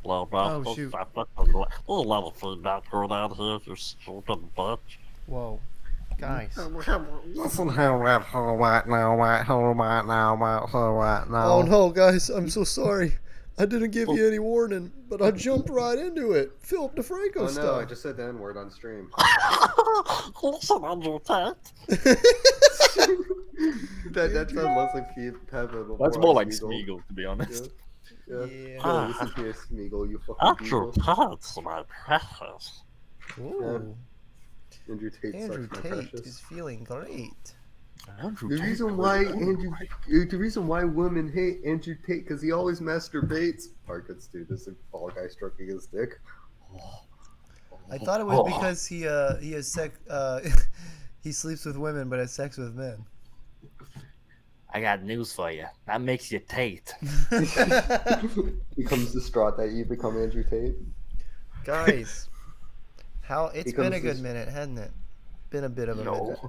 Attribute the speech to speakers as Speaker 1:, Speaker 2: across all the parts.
Speaker 1: Oh, shoot.
Speaker 2: There's a lot of feedback going on here, you stupid bitch.
Speaker 1: Whoa. Guys.
Speaker 2: Listen here, red hole right now, white hole right now, white hole right
Speaker 1: Oh
Speaker 2: now.
Speaker 1: no, guys, I'm so sorry. I didn't give you any warning, but I jumped right into it. Philip DeFranco
Speaker 3: Oh no,
Speaker 1: style.
Speaker 3: I just said the N-word on stream.
Speaker 2: Listen, Andrew Tate.
Speaker 3: That's a Leslie P. Pevin.
Speaker 4: That's more like Smeagol, to be
Speaker 3: Yeah.
Speaker 4: honest.
Speaker 3: Yeah.
Speaker 1: Yeah.
Speaker 3: Phil, listen here, Smeagol, you fucking
Speaker 2: Andrew
Speaker 3: beagle.
Speaker 2: Tate's my precious.
Speaker 1: Ooh.
Speaker 3: Andrew Tate
Speaker 1: Andrew
Speaker 3: sucks, my
Speaker 1: Tate
Speaker 3: precious.
Speaker 1: is feeling great.
Speaker 4: Andrew
Speaker 3: The
Speaker 4: Tate,
Speaker 3: reason why women hate Andrew Tate because he always masturbates. Marcus, dude, this is a ball guy stroking his dick.
Speaker 1: I thought it was because he has sex. He sleeps with women but has sex with men.
Speaker 4: I got news for you. That makes you Tate.
Speaker 3: Becomes distraught that you become Andrew Tate.
Speaker 1: Guys, it's been a good
Speaker 3: Becomes
Speaker 1: minute, hasn't it? Been a bit of a minute.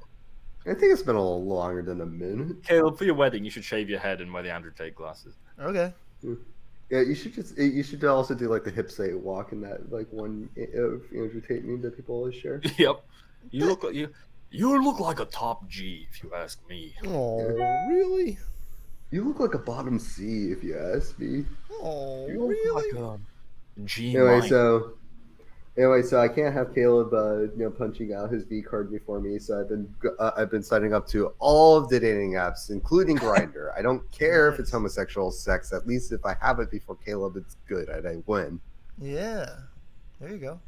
Speaker 3: I think it's been a little longer than a minute.
Speaker 4: Caleb, for your wedding, you should shave your head and wear the Andrew Tate glasses.
Speaker 1: Okay.
Speaker 3: Yeah, you should also do like the hipster walk in that like one of Andrew Tate meme that people always share.
Speaker 4: Yep. You look like a top G, if you ask me.
Speaker 1: Oh, really?
Speaker 3: You look like a bottom C if you ask me.
Speaker 1: Oh,
Speaker 4: You look
Speaker 1: really?
Speaker 4: like a G.
Speaker 3: Anyway, so I can't have Caleb, punching out his V card before me. So I've been signing up to all of the dating apps, including Grindr. I don't care if it's homosexual sex. At least if I have it before Caleb, it's good. I win.
Speaker 1: Yeah. There you go.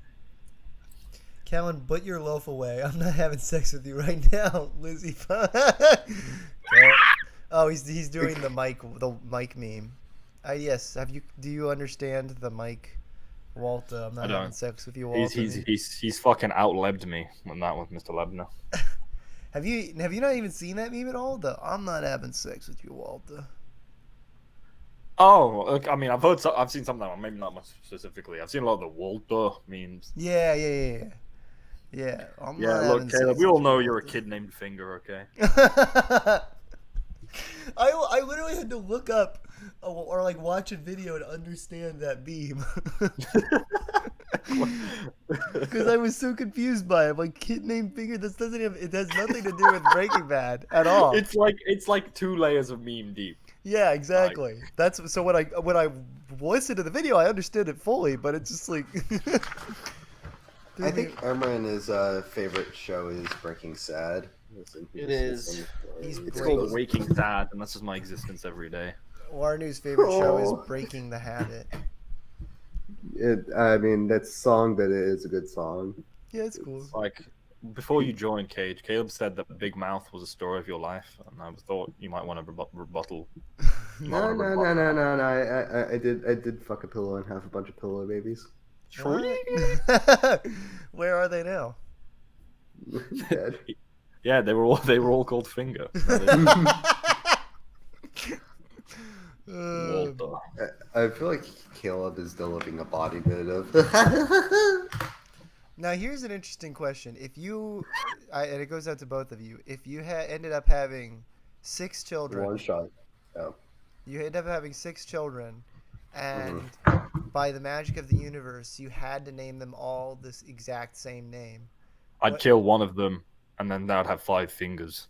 Speaker 1: Callan, put your loaf away. I'm not having sex with you right now, Lizzie. Oh, he's doing the Mike meme. Yes. Do you understand the Mike? Walter, I'm not having sex with you, Walter.
Speaker 4: He's fucking out-lebbed me on that one, Mr. Lebner.
Speaker 1: Have you not even seen that meme at all? I'm not having sex with you, Walter.
Speaker 4: Oh, I mean, I've seen something, maybe not much specifically. I've seen a lot of the Walter memes.
Speaker 1: Yeah.
Speaker 4: Look, Caleb, we all know you're a kid named Finger, okay?
Speaker 1: I literally had to look up or like watch a video to understand that meme because I was so confused by it. I'm like, kid named Finger. It has nothing to do with Breaking Bad at all.
Speaker 4: It's like 2 layers of meme deep.
Speaker 1: Yeah, exactly. That's so when I listened to the video, I understood it fully, but it's just like.
Speaker 3: I think Emran's favorite show is Breaking Sad.
Speaker 4: It is.
Speaker 1: It's
Speaker 4: called Waking Sad, and that's just my existence every day.
Speaker 1: Warnu's favorite show is Breaking the Habit.
Speaker 3: I mean, that's a song, but it is a good song.
Speaker 1: Yeah, it's cool.
Speaker 4: Like, before you joined Cage, Caleb said that Big Mouth was a story of your life, and I thought you might want to rebuttal.
Speaker 3: No. I did fuck a pillow and have a bunch of pillow babies.
Speaker 1: Where are they now?
Speaker 3: Dead.
Speaker 4: Yeah, they were all called Finger. Walter.
Speaker 3: I feel like Caleb is delivering a body bit of.
Speaker 1: Now here's an interesting question: if you, and it goes out to both of you, if you ended up having 6 children,
Speaker 3: One shot. Oh.
Speaker 1: You ended up having 6 children, and by the magic of the universe, you had to name them all this exact same name.
Speaker 4: I'd kill one of them, and then that would have 5 fingers.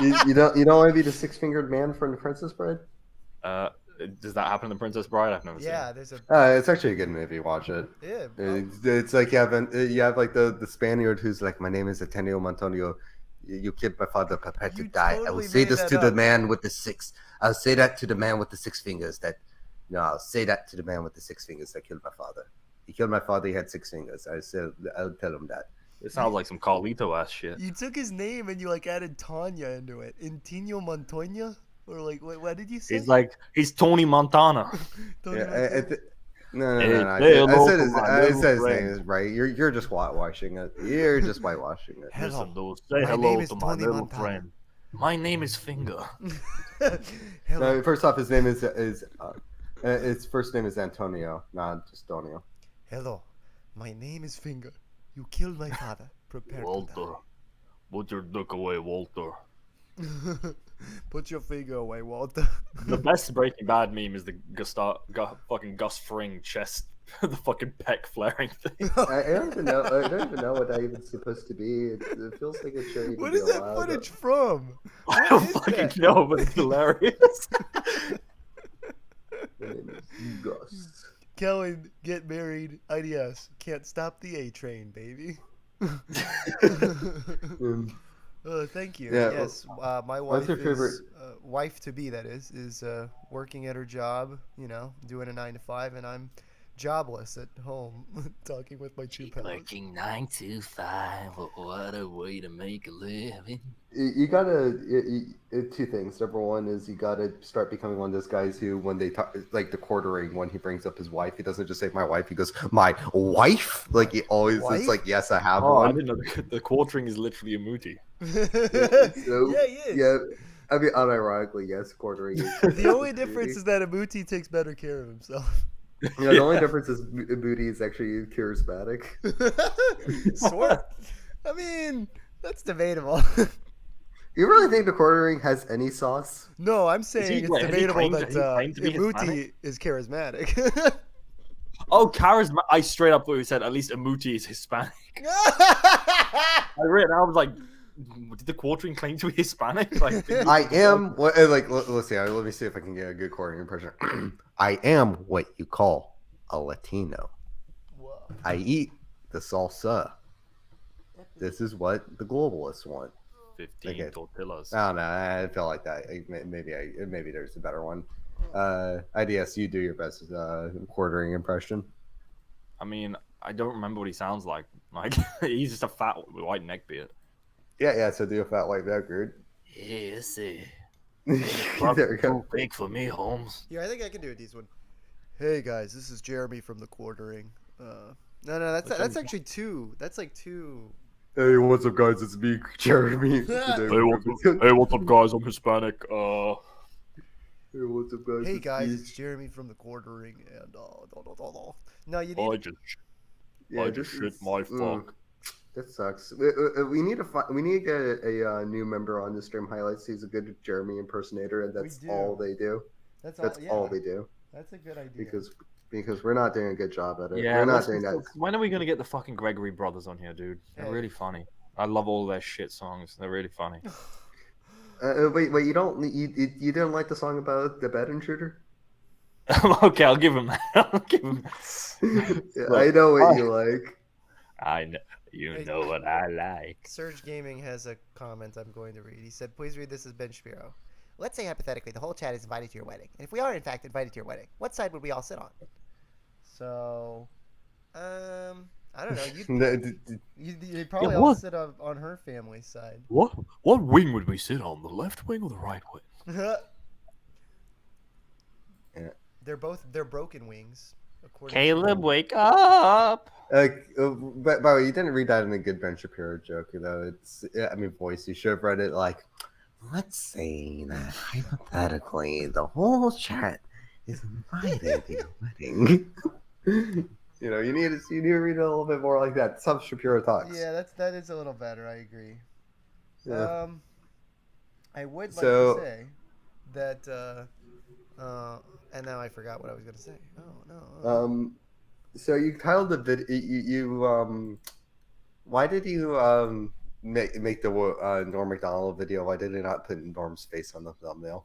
Speaker 3: You don't want to be the 6-fingered man from The Princess Bride?
Speaker 4: Does that happen in The Princess Bride? I've never seen it.
Speaker 1: Yeah, there's a.
Speaker 3: It's actually a good movie. Watch it.
Speaker 1: Yeah.
Speaker 3: It's like you have like the Spaniard who's like, my name is Ateneo Montonio. You killed my father, prepare to die. I will say this to the man with the 6. I'll say that to the man with the 6 fingers. I'll say that to the man with the 6 fingers that killed my father. He killed my father. He had 6 fingers. I'll tell him that.
Speaker 4: It sounds like some Carlito ass shit.
Speaker 1: You took his name and you like added Tanya into it. Intino Montoya? Or like, what did you say?
Speaker 4: He's Tony Montana.
Speaker 1: Tony
Speaker 3: No. I said his name is right. You're just whitewashing it. You're just whitewashing it.
Speaker 1: Hello.
Speaker 4: Say
Speaker 1: My
Speaker 4: hello
Speaker 1: name is
Speaker 4: to my
Speaker 1: Tony
Speaker 4: little
Speaker 1: Montana.
Speaker 4: friend. My name is Finger.
Speaker 1: Hello.
Speaker 3: No, first off, his name is his first name is Antonio, not just Donio.
Speaker 1: Hello. My name is Finger. You killed my father. Prepare to die.
Speaker 4: Walter. Put your dick away, Walter.
Speaker 1: Put your finger away, Walter.
Speaker 4: The best Breaking Bad meme is the fucking Gus Fring chest, the fucking pec flaring thing.
Speaker 3: I don't even know. I don't even know what that even supposed to be. It feels like it shouldn't even
Speaker 1: What
Speaker 3: be
Speaker 1: is that
Speaker 3: allowed.
Speaker 1: footage from?
Speaker 4: I don't
Speaker 1: What is
Speaker 4: fucking
Speaker 1: that?
Speaker 4: know, but it's hilarious.
Speaker 3: My name is Gus.
Speaker 1: Kellen, get married. IDS. Can't stop the A train, baby. Thank you.
Speaker 3: Yeah,
Speaker 1: Yes, my
Speaker 3: what's
Speaker 1: wife
Speaker 3: your favorite-
Speaker 1: is wife to be. That is working at her job. You know, doing a 9 to 5, and I'm jobless at home, talking with my two pals.
Speaker 5: Working 9 to 5. What a way to make a living.
Speaker 3: You gotta two things. Number one is you gotta start becoming one of those guys who, when they talk, like the quartering, when he brings up his wife, he doesn't just say my wife. He goes my wife. Like he always,
Speaker 1: Wife?
Speaker 3: it's like yes, I have
Speaker 4: Oh, I
Speaker 3: one.
Speaker 4: didn't know the quartering is literally a mootie.
Speaker 3: So,
Speaker 1: Yeah, he is.
Speaker 3: yeah. I mean, unironically, yes, quartering. Is
Speaker 1: The only difference is that Abuti takes better care of himself.
Speaker 3: Yeah, the only difference is Booty is actually charismatic.
Speaker 1: Sort. I mean, that's debatable.
Speaker 3: You really think the quartering has any sauce?
Speaker 1: No, I'm
Speaker 4: he-
Speaker 1: saying it's
Speaker 4: wait, has he
Speaker 1: debatable
Speaker 4: claimed-
Speaker 1: that
Speaker 4: has he claimed to be
Speaker 1: Abuti
Speaker 4: Hispanic?
Speaker 1: is charismatic.
Speaker 4: Oh, charisma! I straight up thought you said at least a mootie is Hispanic. I read. I was like, did the quartering claim to be Hispanic? Like,
Speaker 3: I am like. Let's see. Let me see if I can get a good quartering impression. I am what you call a Latino.
Speaker 1: Whoa.
Speaker 3: I eat the salsa. This is what the globalists want.
Speaker 4: 15
Speaker 3: Okay.
Speaker 4: tortillas.
Speaker 3: I don't know. I feel like that. Maybe there's a better one. IDS, you do your best quartering impression.
Speaker 4: I mean, I don't remember what he sounds like. Like he's just a fat white neck beard.
Speaker 3: Yeah. So do a fat white background.
Speaker 5: Yes,
Speaker 3: There we go.
Speaker 5: too big for me, Holmes.
Speaker 1: Yeah, I think I can do a decent one. Hey guys, this is Jeremy from the quartering. No, that's actually two. That's like two.
Speaker 3: Hey, what's up, guys? It's me, Jeremy.
Speaker 4: Hey, what's up, guys? I'm Hispanic.
Speaker 3: Hey, what's up, guys?
Speaker 1: Hey
Speaker 3: It's
Speaker 1: guys,
Speaker 3: me.
Speaker 1: it's Jeremy from the quartering, and no, you
Speaker 4: I
Speaker 1: need.
Speaker 4: just
Speaker 3: Yeah,
Speaker 4: shit
Speaker 3: it's-
Speaker 4: my fuck.
Speaker 3: That sucks. We need to find. We need to get a new member on the stream highlights. He's a good Jeremy impersonator, and that's
Speaker 1: do.
Speaker 3: all they do.
Speaker 1: That's
Speaker 3: That's
Speaker 1: all.
Speaker 3: all
Speaker 1: Yeah,
Speaker 3: they do.
Speaker 1: that's a good idea.
Speaker 3: Because we're not doing a good job at it.
Speaker 4: Yeah,
Speaker 3: we're not
Speaker 4: let's
Speaker 3: doing
Speaker 4: just-
Speaker 3: that.
Speaker 4: When are we gonna get the fucking Gregory brothers on here, dude? They're
Speaker 1: Hey.
Speaker 4: really funny. I love all their shit songs. They're really funny.
Speaker 3: Wait. You don't. You didn't like the song about the bed intruder?
Speaker 4: Okay, I'll give him that. I'll give him that.
Speaker 3: Yeah, I know what you like.
Speaker 4: I know. You
Speaker 1: Hey.
Speaker 4: know what I like.
Speaker 1: Surge Gaming has a comment I'm going to read. He said, "Please read this as Ben Shapiro. Let's say hypothetically the whole chat is invited to your wedding, and if we are in fact invited to your wedding, what side would we all sit on?" So, I don't know. You'd probably
Speaker 4: Yeah,
Speaker 1: all
Speaker 4: what?
Speaker 1: sit on her family's side.
Speaker 4: What wing would we sit on? The left wing or the right wing?
Speaker 3: Yeah.
Speaker 1: They're broken wings. According
Speaker 5: Caleb, wake up!
Speaker 3: By the way, you didn't read that in a good Ben Shapiro joke, though. Voice. You should have read it like, let's say that hypothetically the whole chat is invited to your wedding. You need to read it a little bit more like that. Some Shapiro talks.
Speaker 1: Yeah, that is a little better. I agree.
Speaker 3: Yeah.
Speaker 1: I would like
Speaker 3: So-
Speaker 1: to say that. And now I forgot what I was gonna say. Oh no.
Speaker 3: So you titled the video. Why did you make the Norm Macdonald video? Why did you not put Norm's face on the thumbnail?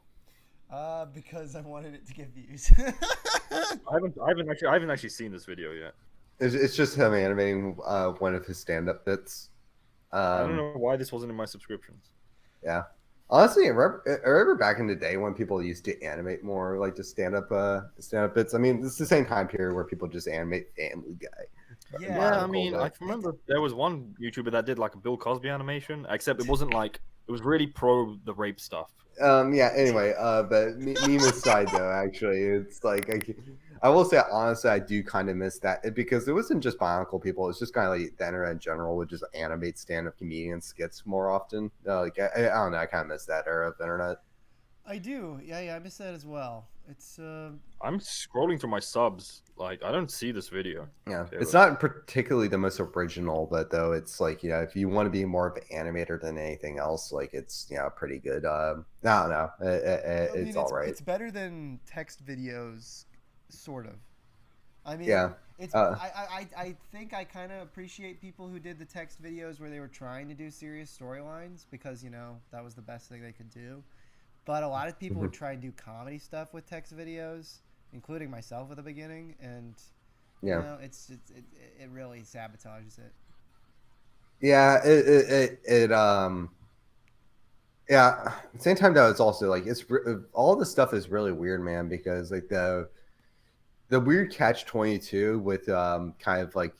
Speaker 1: Because I wanted it to get views.
Speaker 4: I haven't actually seen this video yet.
Speaker 3: It's just him animating one of his stand-up bits.
Speaker 4: I don't know why this wasn't in my subscriptions.
Speaker 3: Yeah. Honestly, I remember back in the day when people used to animate more, like just stand-up bits. I mean, it's the same time period where people just animate Family Guy.
Speaker 4: Yeah, I mean, I
Speaker 3: Like,
Speaker 4: remember there was one YouTuber that did like a Bill Cosby animation, except it wasn't like it was really pro the rape stuff.
Speaker 3: Yeah. Anyway, but meme aside, though, actually, it's like I will say honestly, I do kind of miss that because it wasn't just Bionicle people; it's just kind of like the internet in general would just animate stand-up comedian skits more often. I don't know, I kind of miss that era of the internet.
Speaker 1: I do. Yeah, I miss that as well. It's
Speaker 4: I'm scrolling through my subs. Like, I don't see this video.
Speaker 3: Yeah,
Speaker 4: Okay,
Speaker 3: it's
Speaker 4: but-
Speaker 3: not particularly the most original, but though it's like, if you want to be more of an animator than anything else, like it's pretty good. I don't know,
Speaker 1: I mean,
Speaker 3: it's all right.
Speaker 1: it's better than text videos, sort of. I mean,
Speaker 3: Yeah,
Speaker 1: it's
Speaker 3: uh,
Speaker 1: I think I kind of appreciate people who did the text videos where they were trying to do serious storylines because that was the best thing they could do. But a lot of people would try and do comedy stuff with text videos, including myself at the beginning, and
Speaker 3: yeah,
Speaker 1: it really sabotages it.
Speaker 3: yeah. Yeah. At the same time, though, it's also like all this stuff is really weird, man, because like the weird catch-22 with kind of like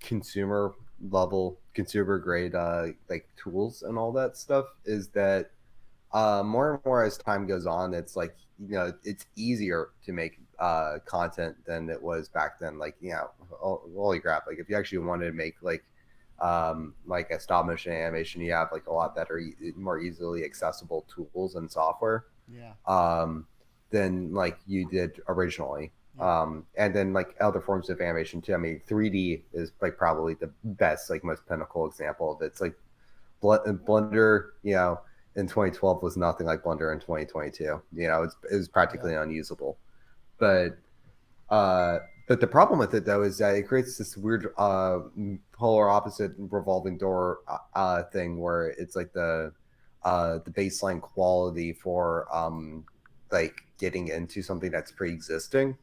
Speaker 3: consumer level, consumer grade like tools and all that stuff is that more and more as time goes on, it's like it's easier to make content than it was back then. Like holy crap! Like if you actually wanted to make like a stop motion animation, you have like a lot better, more easily accessible tools and software.
Speaker 1: Yeah.
Speaker 3: Than like you did originally.
Speaker 1: Yeah.
Speaker 3: And then like other forms of animation too. I mean, 3D is like probably the best, like most pinnacle example of it. It's like Blender, in 2012 was nothing like Blender in 2022. It was practically unusable. But the problem with it though is that it creates this weird polar opposite revolving door thing where it's like the baseline quality for like getting into something that's pre-existing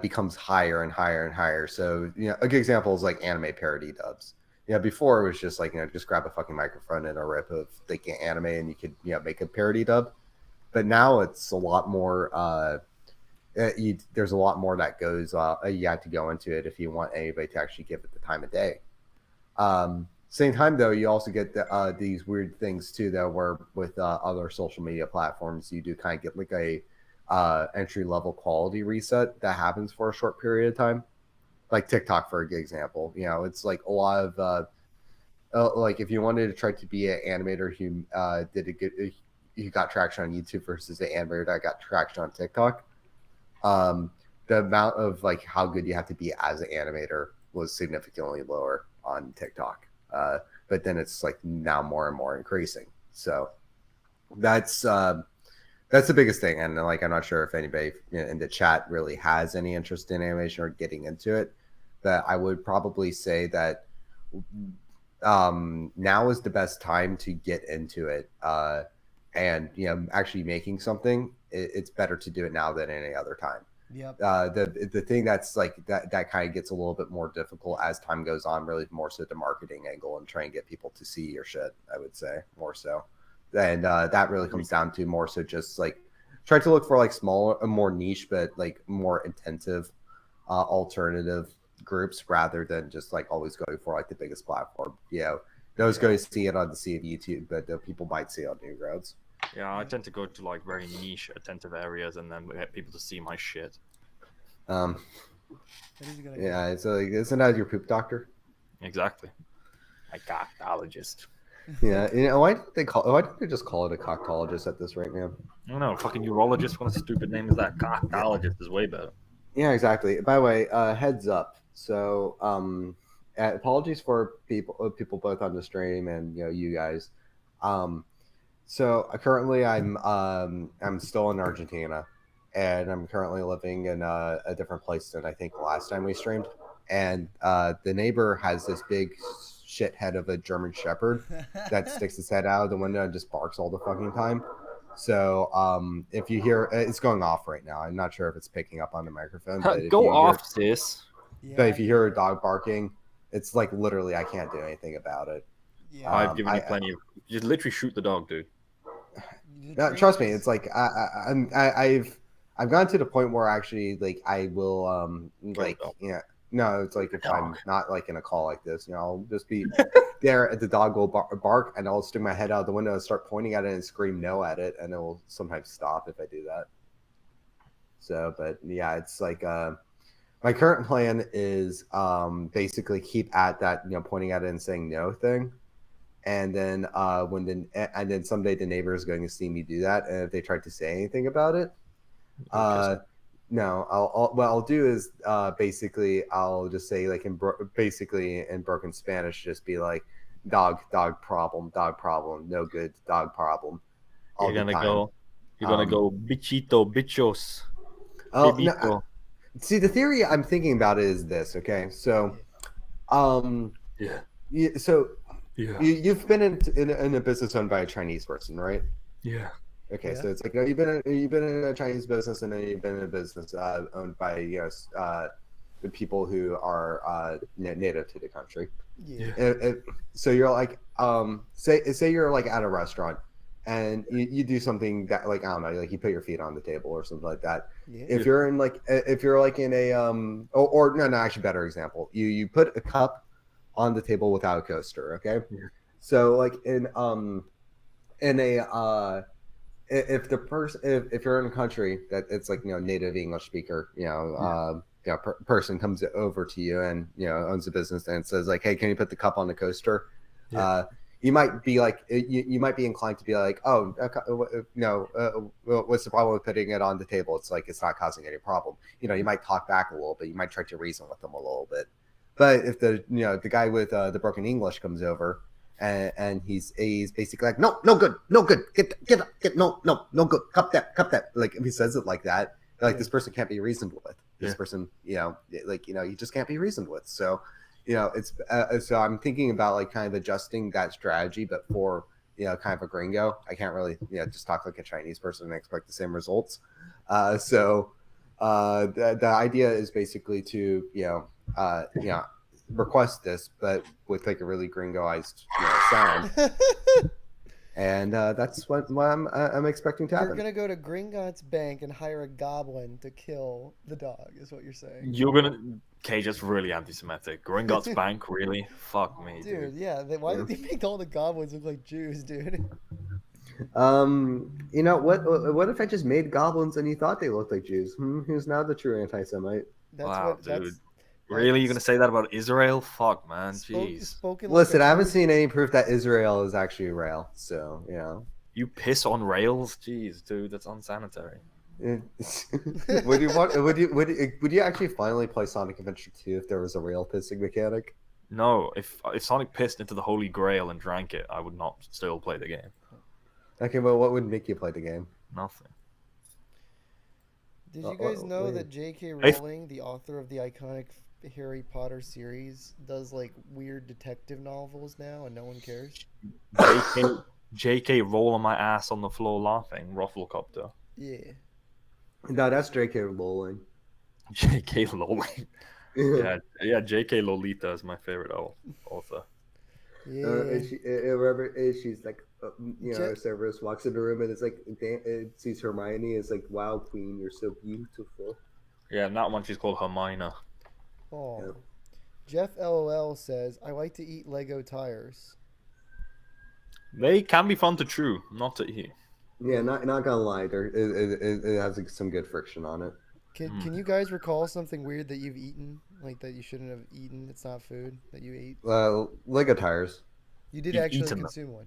Speaker 3: becomes higher and higher and higher. So a good example is like anime parody dubs. Before it was just like just grab a fucking microphone and a rip of like anime and you could make a parody dub. But now it's a lot more. There's a lot more that goes. You have to go into it if you want anybody to actually give it the time of day. Same time though, you also get these weird things too, though, where with other social media platforms, you do kind of get like a entry level quality reset that happens for a short period of time. Like TikTok, for example, it's like a lot of like if you wanted to try to be an animator who who got traction on YouTube versus an animator that got traction on TikTok, the amount of like how good you have to be as an animator was significantly lower on TikTok. But then it's like now more and more increasing. So that's the biggest thing. And like, I'm not sure if anybody in the chat really has any interest in animation or getting into it, but I would probably say that now is the best time to get into it. And actually making something, it's better to do it now than any other time.
Speaker 1: Yep.
Speaker 3: The thing that's like that kind of gets a little bit more difficult as time goes on, really more so the marketing angle and try and get people to see your shit, I would say, more so. And that really comes down to more so just like try to look for like smaller, more niche, but like more intensive alternative groups rather than just like always going for like the biggest platform. Those guys see it on the sea of YouTube, but the people might see it on Newgrounds.
Speaker 4: Yeah, I tend to go to like very niche, attentive areas, and then get people to see my shit.
Speaker 1: That is a good idea.
Speaker 3: Yeah, so like, isn't that your poop doctor?
Speaker 4: Exactly. My coctologist.
Speaker 3: Yeah, why didn't they just call it a coctologist at this rate, man?
Speaker 4: I don't know, fucking urologist. What a stupid name is that? Coctologist is way better.
Speaker 3: Yeah, exactly. By the way, heads up. So, apologies for people both on the stream and you guys. So currently I'm still in Argentina, and I'm currently living in a different place than I think the last time we streamed. And the neighbor has this big shithead of a German Shepherd that sticks his head out of the window and just barks all the fucking time. So if you hear it's going off right now, I'm not sure if it's picking up on the microphone. But
Speaker 4: Go off, sis.
Speaker 3: But if you hear a dog barking, it's like literally I can't do anything about it.
Speaker 1: Yeah.
Speaker 4: I've given you plenty of. You literally shoot the dog, dude.
Speaker 3: Trust me, it's like I've gotten to the point where actually like I will like no, it's like if I'm not like in a call like this, I'll just be there. The dog will bark, and I'll stick my head out the window and start pointing at it and scream no at it, and it will sometimes stop if I do that. So, but yeah, it's like my current plan is basically keep at that pointing at it and saying no thing, and then and then someday the neighbor is going to see me do that, and if they try to say anything about it, no, what I'll do is basically I'll just say like basically in broken Spanish, just be like dog problem, no good, dog problem.
Speaker 4: You're gonna go bichito, bichos,
Speaker 3: Oh
Speaker 4: bebito.
Speaker 3: no, see the theory I'm thinking about is this. Okay, so
Speaker 4: Yeah.
Speaker 3: You've been in a business owned by a Chinese person, right?
Speaker 4: Yeah.
Speaker 3: Okay,
Speaker 1: Yeah.
Speaker 3: so it's like you've been in a Chinese business, and then you've been in a business owned by the people who are native to the country.
Speaker 1: Yeah.
Speaker 3: So you're like say you're like at a restaurant, and you do something that like I don't know, like you put your feet on the table or something like that.
Speaker 1: Yeah.
Speaker 3: If you're in a or no, actually better example, you put a cup on the table without a coaster. Okay, so like in a if you're in a country that it's like native English speaker, person comes over to you and owns a business and says like, hey, can you put the cup on the coaster? You might be like you might be inclined to be like, oh what's the problem with putting it on the table? It's like it's not causing any problem. You might talk back a little bit, you might try to reason with them a little bit. But if the guy with the broken English comes over and he's basically like, no good, get no good, cup that. Like if he says it like that, like this person can't be reasoned with. This person, you just can't be reasoned with. So, it's so I'm thinking about like kind of adjusting that strategy, but for kind of a gringo, I can't really just talk like a Chinese person and expect the same results. So the idea is basically to request this, but with like a really gringoized sound. And that's what I'm expecting to happen.
Speaker 1: You're gonna go to Gringotts Bank and hire a goblin to kill the dog, is what you're saying.
Speaker 4: You're gonna just really anti-Semitic. Gringotts Bank, really? Fuck me,
Speaker 1: dude. Yeah, why did they make all the goblins look like Jews, dude?
Speaker 3: What if I just made goblins and you thought they looked like Jews? Who's now the true anti-Semite?
Speaker 4: Dude. Really? You're gonna say that about Israel? Fuck, man. Jeez.
Speaker 3: Listen, I haven't seen any proof that Israel is actually real, so
Speaker 4: You piss on rails? Jeez, dude, that's unsanitary.
Speaker 3: Would you actually finally play Sonic Adventure 2 if there was a rail pissing mechanic?
Speaker 4: No, if Sonic pissed into the Holy Grail and drank it, I would not still play the game.
Speaker 3: Okay, well, what would make you play the game?
Speaker 4: Nothing.
Speaker 1: Did you guys know that J.K. Rowling, the author of the iconic Harry Potter series, does like weird detective novels now and no one cares?
Speaker 4: J.K. rolling my ass on the floor laughing, Rufflecopter.
Speaker 1: Yeah.
Speaker 3: No, that's J.K. Rowling.
Speaker 4: J.K. Rowling. Yeah, J.K. Lolita is my favorite author.
Speaker 1: Yeah.
Speaker 3: She's like, Cerberus walks in the room and it's like, it sees Hermione. It's like, wow, Queen, you're so beautiful.
Speaker 4: Yeah, and that one she's called Hermione.
Speaker 1: Oh. Yep. Jeff LOL says, I like to eat Lego tires.
Speaker 4: They can be fun to chew, not to eat.
Speaker 3: Yeah, not gonna lie, it has like, some good friction on it.
Speaker 1: Can you guys recall something weird that you've eaten, like that you shouldn't have eaten? It's not food that you ate.
Speaker 3: Lego tires.
Speaker 1: You did actually consume one.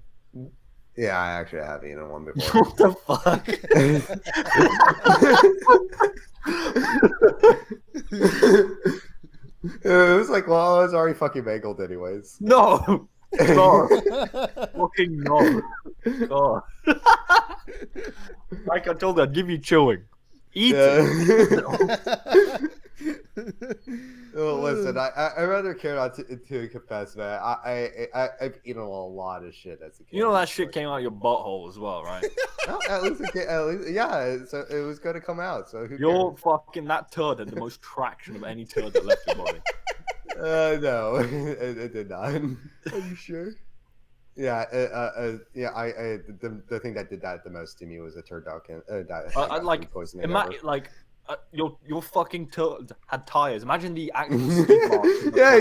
Speaker 3: Yeah, I actually have eaten one before.
Speaker 4: What the fuck?
Speaker 3: It was like, well, I was already fucking mangled anyways.
Speaker 4: No. Fucking no. God. Like I told you, I'd give you chewing. Eat it.
Speaker 3: Well, listen, I rather care not to confess, man. I've eaten a lot of shit as a kid.
Speaker 4: You know that shit came out your butthole as well, right?
Speaker 3: Well, at least, yeah. So it was going to come out. So
Speaker 4: you're fucking that turd had the most traction of any turd that left your body.
Speaker 3: No, it did not.
Speaker 1: Are you sure?
Speaker 3: Yeah, the thing that did that the most to me was a turd dog poisoning.
Speaker 4: Your fucking turd had tires. Imagine the actual skid marks.
Speaker 3: Yeah,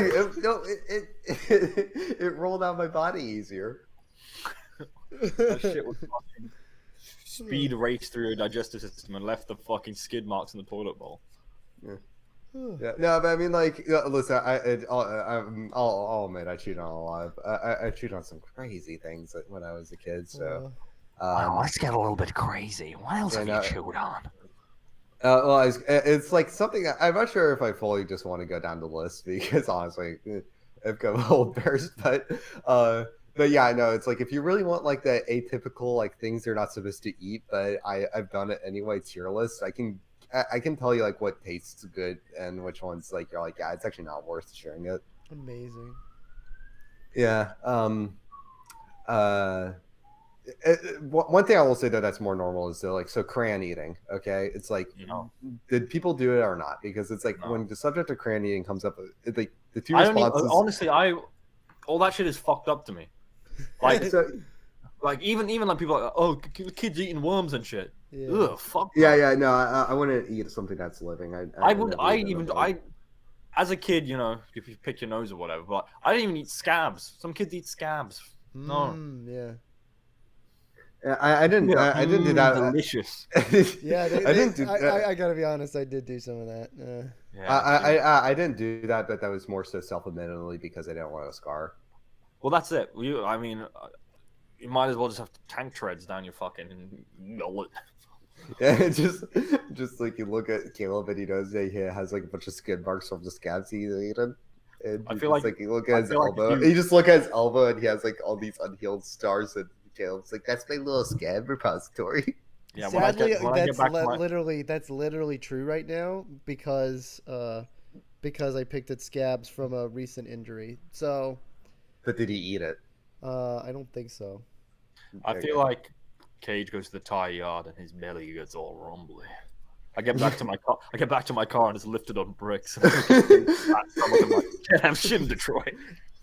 Speaker 3: it rolled out my body easier.
Speaker 4: That shit was fucking speed race through your digestive system and left the fucking skid marks in the toilet bowl.
Speaker 3: Yeah. Yeah, no, but I mean, like, listen, I'll admit I cheated on a lot of, I cheated on some crazy things when I was a kid. So,
Speaker 5: let's get a little bit crazy. What else have you chewed on?
Speaker 3: well, it's like something I'm not sure if I fully just want to go down the list because honestly, I've got a little embarrassed. But yeah, I know it's like if you really want like the atypical like things you're not supposed to eat, but I've done it anyway tier list. I can tell you like what tastes good and which ones like you're like yeah, it's actually not worth sharing it.
Speaker 1: Amazing.
Speaker 3: Yeah. One thing I will say that's more normal is like so crayon eating. Okay, it's like did people do it or not? Because it's like when the subject of crayon eating comes up, like the two responses.
Speaker 4: Honestly, all that shit is fucked up to me. Like, like even like people are like, oh, kids eating worms and shit.
Speaker 1: Yeah.
Speaker 4: Ugh, fuck.
Speaker 3: Yeah, no, I wouldn't eat something that's living.
Speaker 4: As a kid, you know, if you pick your nose or whatever, but I didn't even eat scabs. Some kids eat scabs. No.
Speaker 1: Yeah.
Speaker 3: I didn't do that.
Speaker 4: Delicious.
Speaker 1: Yeah,
Speaker 3: I didn't do that.
Speaker 1: I gotta be honest, I did do some of that.
Speaker 3: Yeah, I didn't do that, but that was more so self-admittedly because I didn't want a scar.
Speaker 4: Well, that's it. I mean, you might as well just have tank treads down your fucking gullet.
Speaker 3: Yeah, just like you look at Caleb and he knows that he has like a bunch of skin marks from the scabs he's eaten. And
Speaker 4: I feel like
Speaker 3: you look at his elbow. You just look at his elbow and he has like all these unhealed stars, and Caleb's like, "That's my little scab repository."
Speaker 1: Yeah, sadly, that's literally true right now because I picked at scabs from a recent injury. So,
Speaker 3: but did he eat it?
Speaker 1: I don't think so.
Speaker 4: I feel like Cage goes to the tire yard and his belly gets all rumbly. I get back to my car and it's lifted on bricks. I'm shit in Detroit.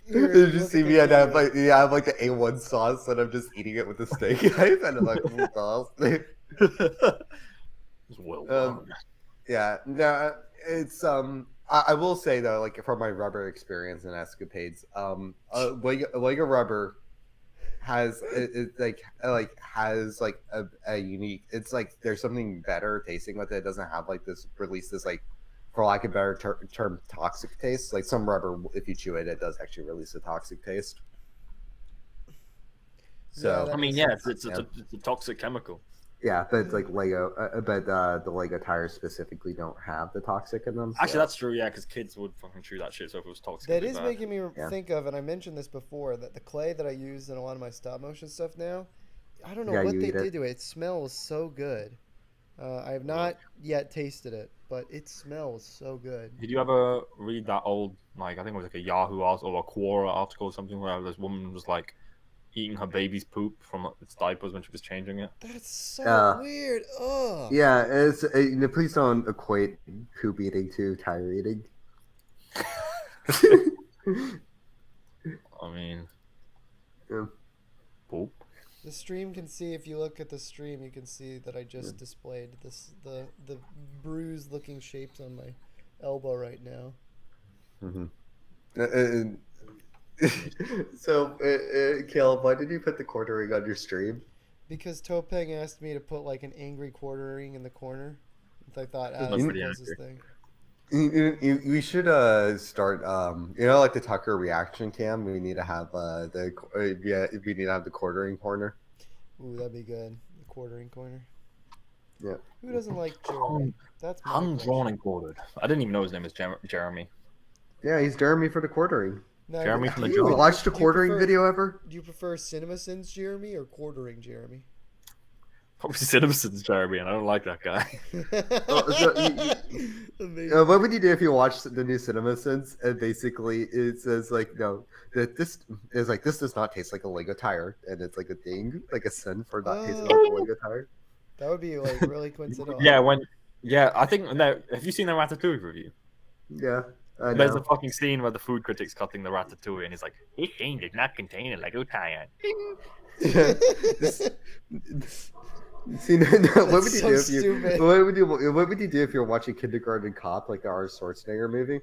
Speaker 3: Did you see me? I have like the A1 sauce and I'm just eating it with a steak knife and I'm like, sauce.
Speaker 4: Well,
Speaker 3: yeah, no, it's I will say though, like from my rubber experience and escapades, Lego rubber has has a unique. It's like there's something better tasting with it. It doesn't have like this like, for lack of a better term, toxic taste. Like some rubber, if you chew it, it does actually release a toxic taste. So
Speaker 1: Yeah,
Speaker 4: I mean, yeah, it's a toxic chemical.
Speaker 3: Yeah, but it's like Lego, the Lego tires specifically don't have the toxic in them. So.
Speaker 4: Actually, that's true. Yeah, because kids would fucking chew that shit. So if it was toxic,
Speaker 1: that is making me think of, and I mentioned this before, that the clay that I use in a lot of my stop motion stuff now, I don't know what they did to it. It smells so good. I have not yet tasted it, but it smells so good.
Speaker 4: Did you ever read that old, like I think it was like a Yahoo article or a Quora article or something where this woman was like eating her baby's poop from its diapers when she was changing it?
Speaker 1: That's so weird. Ugh.
Speaker 3: Yeah, it's please don't equate poop eating to tire eating.
Speaker 4: I mean, poop.
Speaker 1: The stream can see, if you look at the stream, you can see that I just displayed the bruised looking shapes on my elbow right now.
Speaker 3: Mm-hmm. So, Caleb, why did you put the quartering on your stream?
Speaker 1: Because Topeng asked me to put like an angry quartering in the corner. I thought, that's the closest thing.
Speaker 3: We should start like the Tucker reaction cam. We need to have we need to have the quartering corner.
Speaker 1: Ooh, that'd be good. The quartering corner.
Speaker 3: Yeah.
Speaker 1: Who doesn't like Jeremy? That's
Speaker 4: hand-drawn and quartered. I didn't even know his name was Jeremy.
Speaker 3: Yeah, he's Jeremy for the quartering.
Speaker 1: No,
Speaker 4: Jeremy from the
Speaker 3: You watched a quartering video ever?
Speaker 1: Do you prefer CinemaSins Jeremy or quartering Jeremy?
Speaker 4: Probably CinemaSins Jeremy, and I don't like that guy.
Speaker 3: What would you do if you watched the new CinemaSins and basically it says like that this is like this does not taste like a Lego tire, and it's like a ding, like a sin for not tasting like a Lego tire?
Speaker 1: That would be like really coincidental.
Speaker 4: I think have you seen the Ratatouille review?
Speaker 3: Yeah.
Speaker 4: There's a fucking scene where the food critic's cutting the ratatouille and he's like, "This thing did not contain a Lego tire."
Speaker 3: Yeah. See, what would you do if you? What would you do if you're watching Kindergarten Cop, like the Arnold Schwarzenegger movie?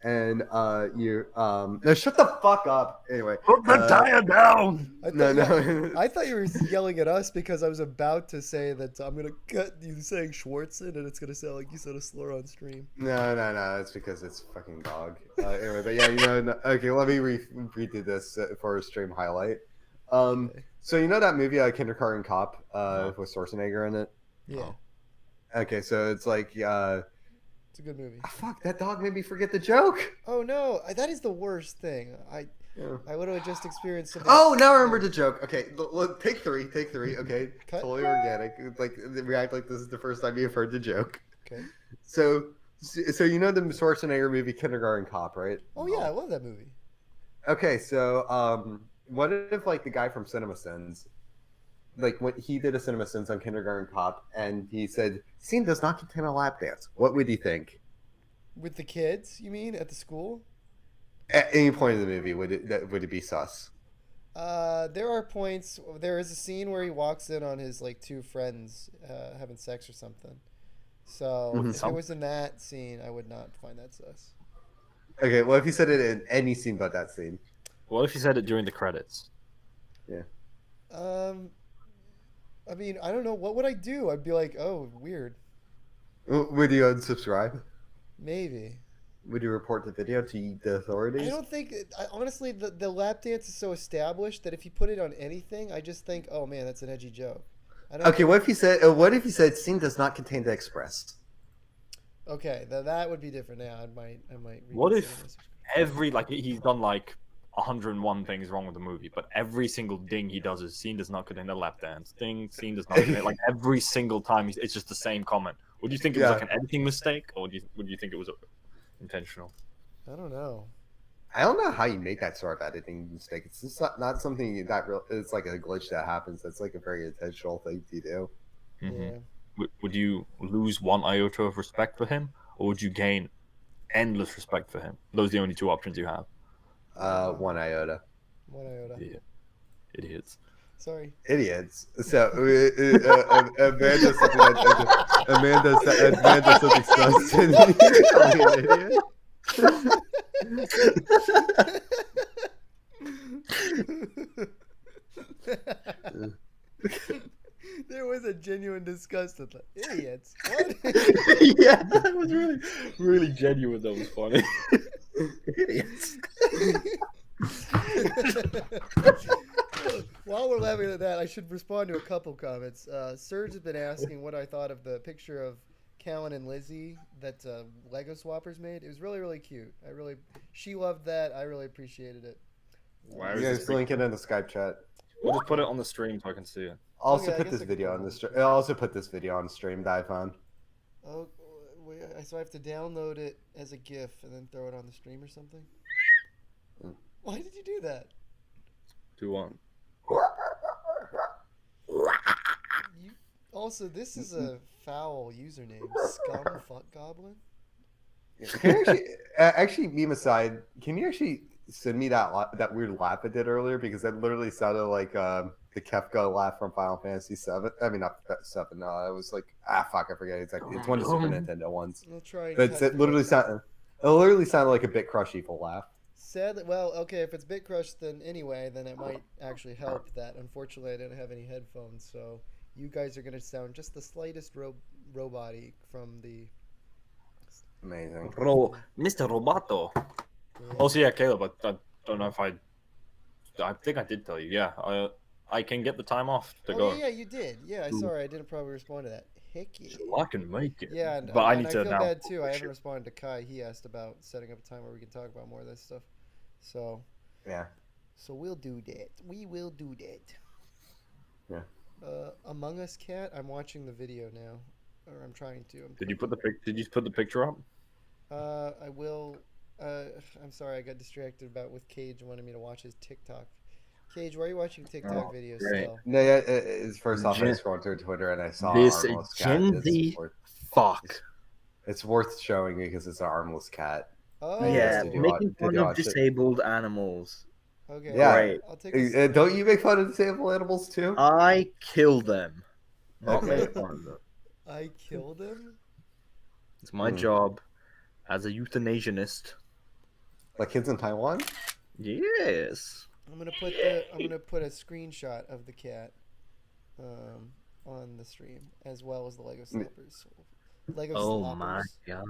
Speaker 3: and you no, shut the fuck up. Anyway,
Speaker 4: Put the tire down.
Speaker 1: I thought you were yelling at us because I was about to say that I'm gonna cut you saying Schwartzen, and it's gonna sound like you said a slur on stream.
Speaker 3: No. It's because it's fucking dog. Anyway, but yeah, okay. Let me redo this for a stream highlight. So you know that movie Kindergarten Cop with Schwarzenegger in it?
Speaker 1: Yeah,
Speaker 3: Okay, so it's like
Speaker 1: it's a good movie.
Speaker 3: fuck, that dog made me forget the joke.
Speaker 1: Oh no, that is the worst thing. I literally just experienced something.
Speaker 3: Oh, now I remember the joke. Okay, take three. Okay,
Speaker 1: Cut.
Speaker 3: totally organic. Like react like this is the first time you've heard the joke.
Speaker 1: Okay.
Speaker 3: So you know the Schwarzenegger movie Kindergarten Cop, right?
Speaker 1: Oh yeah, I love that movie.
Speaker 3: Okay, so what if like the guy from CinemaSins, like when he did a CinemaSins on Kindergarten Cop, and he said scene does not contain a lap dance? What would he think?
Speaker 1: With the kids, you mean, at the school?
Speaker 3: At any point in the movie, would it be sus?
Speaker 1: There are points. There is a scene where he walks in on his like two friends having sex or something. So if it was in that scene, I would not find that sus.
Speaker 3: Okay, well if he said it in any scene but that scene.
Speaker 4: What if you said it during the credits?
Speaker 3: Yeah.
Speaker 1: I mean, I don't know. What would I do? I'd be like, oh, weird.
Speaker 3: Would you unsubscribe?
Speaker 1: Maybe.
Speaker 3: Would you report the video to the authorities?
Speaker 1: I don't think. Honestly, the lap dance is so established that if you put it on anything, I just think, oh man, that's an edgy joke.
Speaker 3: Okay, what if you said scene does not contain the express?
Speaker 1: Okay, that would be different. Now I might.
Speaker 4: What if
Speaker 1: reconsider this.
Speaker 4: he's done like 101 things wrong with the movie, but every single ding he does is scene does not contain a lap dance. Ding, scene does not contain like every single time it's just the same comment. Would you think it was like an editing mistake, or would you think it was intentional?
Speaker 1: I don't know.
Speaker 3: I don't know how you make that sort of editing mistake. It's just not something it's like a glitch that happens. That's like a very intentional thing to do.
Speaker 4: Mm-hmm.
Speaker 1: Yeah.
Speaker 4: Would you lose one iota of respect for him, or would you gain endless respect for him? Those are the only two options you have.
Speaker 3: 1 iota.
Speaker 1: 1 iota.
Speaker 4: Yeah. Idiots.
Speaker 1: Sorry.
Speaker 3: Idiots. So Amanda something sus to me. Call me an idiot.
Speaker 1: There was a genuine disgust at the idiots. What?
Speaker 4: Yeah, that was really genuine. That was funny.
Speaker 3: Idiots.
Speaker 1: While we're laughing at that, I should respond to a couple comments. Serge has been asking what I thought of the picture of Callan and Lizzie that Lego Swappers made. It was really, really cute. She loved that. I really appreciated it.
Speaker 4: Why
Speaker 3: You guys link it in the Skype chat.
Speaker 4: We'll just put it on the stream so I can see it.
Speaker 3: I'll also
Speaker 1: Okay, I
Speaker 3: put
Speaker 1: guess
Speaker 3: this
Speaker 1: I
Speaker 3: video
Speaker 1: can-
Speaker 3: on the stream. I'll also put this video on stream that I found.
Speaker 1: Oh, wait, so I have to download it as a GIF and then throw it on the stream or something? Why did you do that?
Speaker 4: 2-1.
Speaker 1: Also, this is a foul username. Scum fuck goblin.
Speaker 3: Can you actually, meme aside, can you actually send me that weird laugh I did earlier? Because that literally sounded like the Kefka laugh from Final Fantasy 7. I mean, not 7. No, it was like fuck, I forget exactly. It's one of the Super Nintendo ones.
Speaker 1: I'll try.
Speaker 3: But it literally sounded like a Bit Crush evil laugh.
Speaker 1: Sadly, well, okay, if it's Bit Crush, then it might actually help that. Unfortunately, I didn't have any headphones, so you guys are gonna sound just the slightest roboty from the.
Speaker 3: Amazing.
Speaker 4: Mr. Roboto. Also, yeah, Caleb, I don't know if I think I did tell you. Yeah, I can get the time off to go.
Speaker 1: Yeah, you did. Yeah, sorry, I didn't probably respond to that. Hickey.
Speaker 4: I can make it.
Speaker 1: Yeah,
Speaker 4: but I
Speaker 1: and
Speaker 4: need
Speaker 1: I
Speaker 4: to
Speaker 1: feel
Speaker 4: now.
Speaker 1: bad too. I haven't responded to Kai. He asked about setting up a time where we can talk about more of this stuff. So.
Speaker 3: Yeah.
Speaker 1: So we'll do that. We will do that.
Speaker 3: Yeah.
Speaker 1: Among Us Cat. I'm watching the video now, or I'm trying to.
Speaker 4: Did you put the picture up?
Speaker 1: I will. I'm sorry, I got distracted with Cage wanting me to watch his TikTok. Cage, why are you watching TikTok videos still?
Speaker 3: No, yeah. It's first off, I scrolled through Twitter and I saw
Speaker 4: this
Speaker 3: Armless Cat.
Speaker 4: Gen Z fuck.
Speaker 3: It's worth showing because it's an armless cat.
Speaker 1: Oh,
Speaker 6: Yeah,
Speaker 3: to do
Speaker 6: making
Speaker 3: to
Speaker 6: fun
Speaker 3: do
Speaker 6: of
Speaker 3: on shit.
Speaker 6: disabled animals.
Speaker 1: okay.
Speaker 3: Yeah.
Speaker 6: Great.
Speaker 1: I'll take a
Speaker 3: Don't you make fun of disabled animals too?
Speaker 6: I kill them. Not
Speaker 3: Okay.
Speaker 6: make fun of them.
Speaker 1: I killed him.
Speaker 4: It's my job as a euthanasianist
Speaker 3: Like kids in Taiwan?
Speaker 6: Yes.
Speaker 1: I'm gonna put a screenshot of the cat on the stream as well as the Lego Sloppers. Lego
Speaker 6: Oh
Speaker 1: Sloppers.
Speaker 6: my god.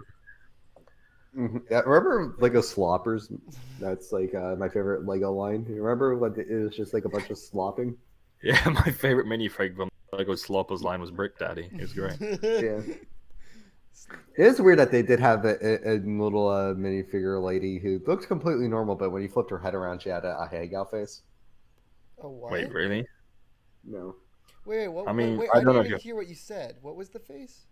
Speaker 3: Yeah, remember Lego Sloppers? That's like my favorite Lego line. You remember when it was just like a bunch of slopping?
Speaker 4: Yeah, my favorite minifig from Lego Sloppers line was Brick Daddy. It was great.
Speaker 3: Yeah. It is weird that they did have a little minifigure lady who looked completely normal, but when you flipped her head around, she had a hangout face.
Speaker 1: Oh, what?
Speaker 4: Wait, really?
Speaker 3: No.
Speaker 1: Wait, what?
Speaker 4: I mean,
Speaker 1: wait,
Speaker 4: I
Speaker 1: I
Speaker 4: don't know
Speaker 1: didn't
Speaker 4: if
Speaker 1: even hear what you said. What was the face?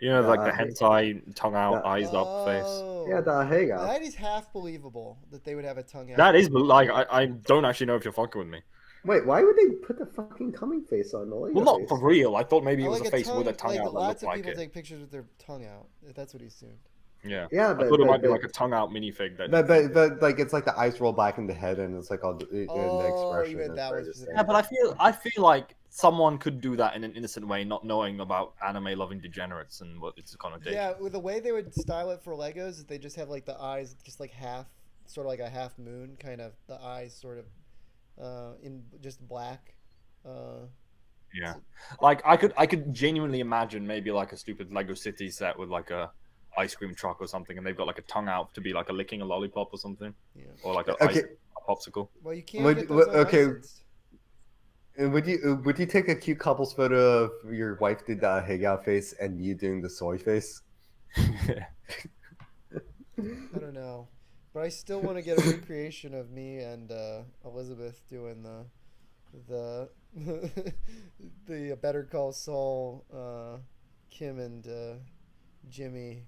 Speaker 4: You know, like the
Speaker 3: Yeah.
Speaker 4: hentai, tongue out,
Speaker 3: Yeah.
Speaker 4: eyes up face.
Speaker 3: Yeah, the hangout.
Speaker 1: That is half believable that they would have a tongue out.
Speaker 4: That is, like, I don't actually know if you're fucking with me.
Speaker 3: Wait, why would they put the fucking coming face on the Lego
Speaker 4: Well, not
Speaker 3: face?
Speaker 4: for real. I thought maybe it
Speaker 1: I
Speaker 4: was
Speaker 1: like
Speaker 4: a face with a tongue
Speaker 1: like
Speaker 4: out that
Speaker 1: lots
Speaker 4: looked
Speaker 1: of
Speaker 4: like
Speaker 1: people
Speaker 4: it.
Speaker 1: take pictures with their tongue out. If that's what he assumed.
Speaker 4: Yeah.
Speaker 3: Yeah,
Speaker 4: I
Speaker 3: but
Speaker 4: thought it might be like a tongue out minifig that.
Speaker 3: but like it's like the eyes roll back in the head and it's like all the expression.
Speaker 1: you meant
Speaker 3: is
Speaker 1: that
Speaker 3: very
Speaker 1: was
Speaker 3: distinct.
Speaker 4: Yeah, but I feel like someone could do that in an innocent way, not knowing about anime loving degenerates and what it's connotation.
Speaker 1: Yeah, with the way they would style it for Legos, is they just have like the eyes just like half, sort of like a half moon, kind of the eyes sort of in just black.
Speaker 4: Yeah, like I could genuinely imagine maybe like a stupid Lego City set with like a ice cream truck or something, and they've got like a tongue out to be like a licking a lollipop or something,
Speaker 1: Yeah.
Speaker 4: or like a popsicle.
Speaker 1: Well, you can't
Speaker 3: Would-
Speaker 1: get those
Speaker 3: okay.
Speaker 1: unlicensed.
Speaker 3: And would you take a cute couple's photo of your wife did the hangout face and you doing the soy face?
Speaker 1: I don't know, but I still want to get a recreation of me and Elizabeth doing the the Better Call Saul, Kim and Jimmy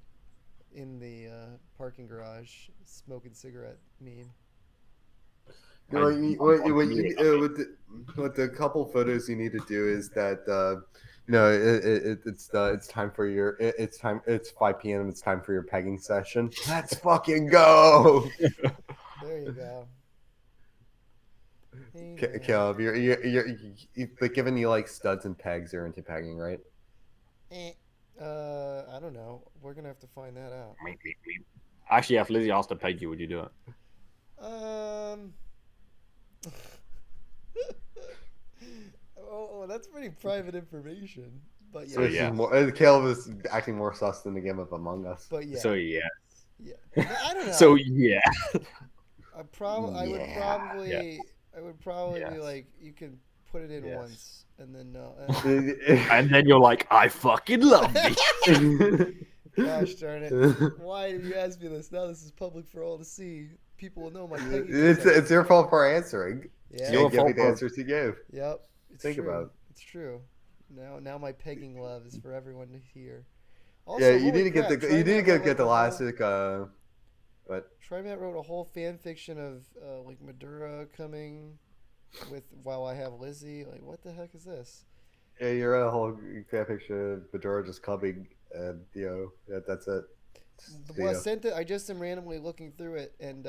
Speaker 1: in the parking garage smoking cigarette meme.
Speaker 3: What the couple photos you need to do is that it's time for your it's 5 p.m. It's time for your pegging session. Let's fucking go.
Speaker 1: There you go. Hey, man.
Speaker 3: Caleb, you're but given you like studs and pegs, you're into pegging, right?
Speaker 1: I don't know. We're gonna have to find that out.
Speaker 4: Actually, if Lizzie asked to peg you, would you do it?
Speaker 1: Oh, that's pretty private information. But yeah.
Speaker 4: So, yeah.
Speaker 3: Caleb is acting more sus than the game of Among Us.
Speaker 1: But yeah.
Speaker 4: So yeah.
Speaker 1: Yeah. I don't know.
Speaker 4: So yeah.
Speaker 1: I would probably be
Speaker 4: Yes.
Speaker 1: like, you can put it in
Speaker 4: Yes.
Speaker 1: once and then no.
Speaker 4: And then you're like, I fucking love me.
Speaker 1: Gosh darn it! Why did you ask me this? Now this is public for all to see. People will know my pegging.
Speaker 3: It's your fault for answering.
Speaker 1: Yeah.
Speaker 3: And giving the answers you gave.
Speaker 1: Yep. It's
Speaker 3: Think
Speaker 1: true.
Speaker 3: about it.
Speaker 1: It's true. Now my pegging love is for everyone to hear.
Speaker 3: Yeah, you
Speaker 1: holy
Speaker 3: need to get
Speaker 1: crap,
Speaker 3: the you need to
Speaker 1: Trimat
Speaker 3: get
Speaker 1: wrote,
Speaker 3: the
Speaker 1: like, a whole-
Speaker 3: classic. But
Speaker 1: Trimat wrote a whole fan fiction of like Madura coming with while I have Lizzie. Like, what the heck is this?
Speaker 3: yeah, you're a whole fan fiction of Fedora just coming, and that's it.
Speaker 1: Well, I sent it. I just am randomly looking through it, and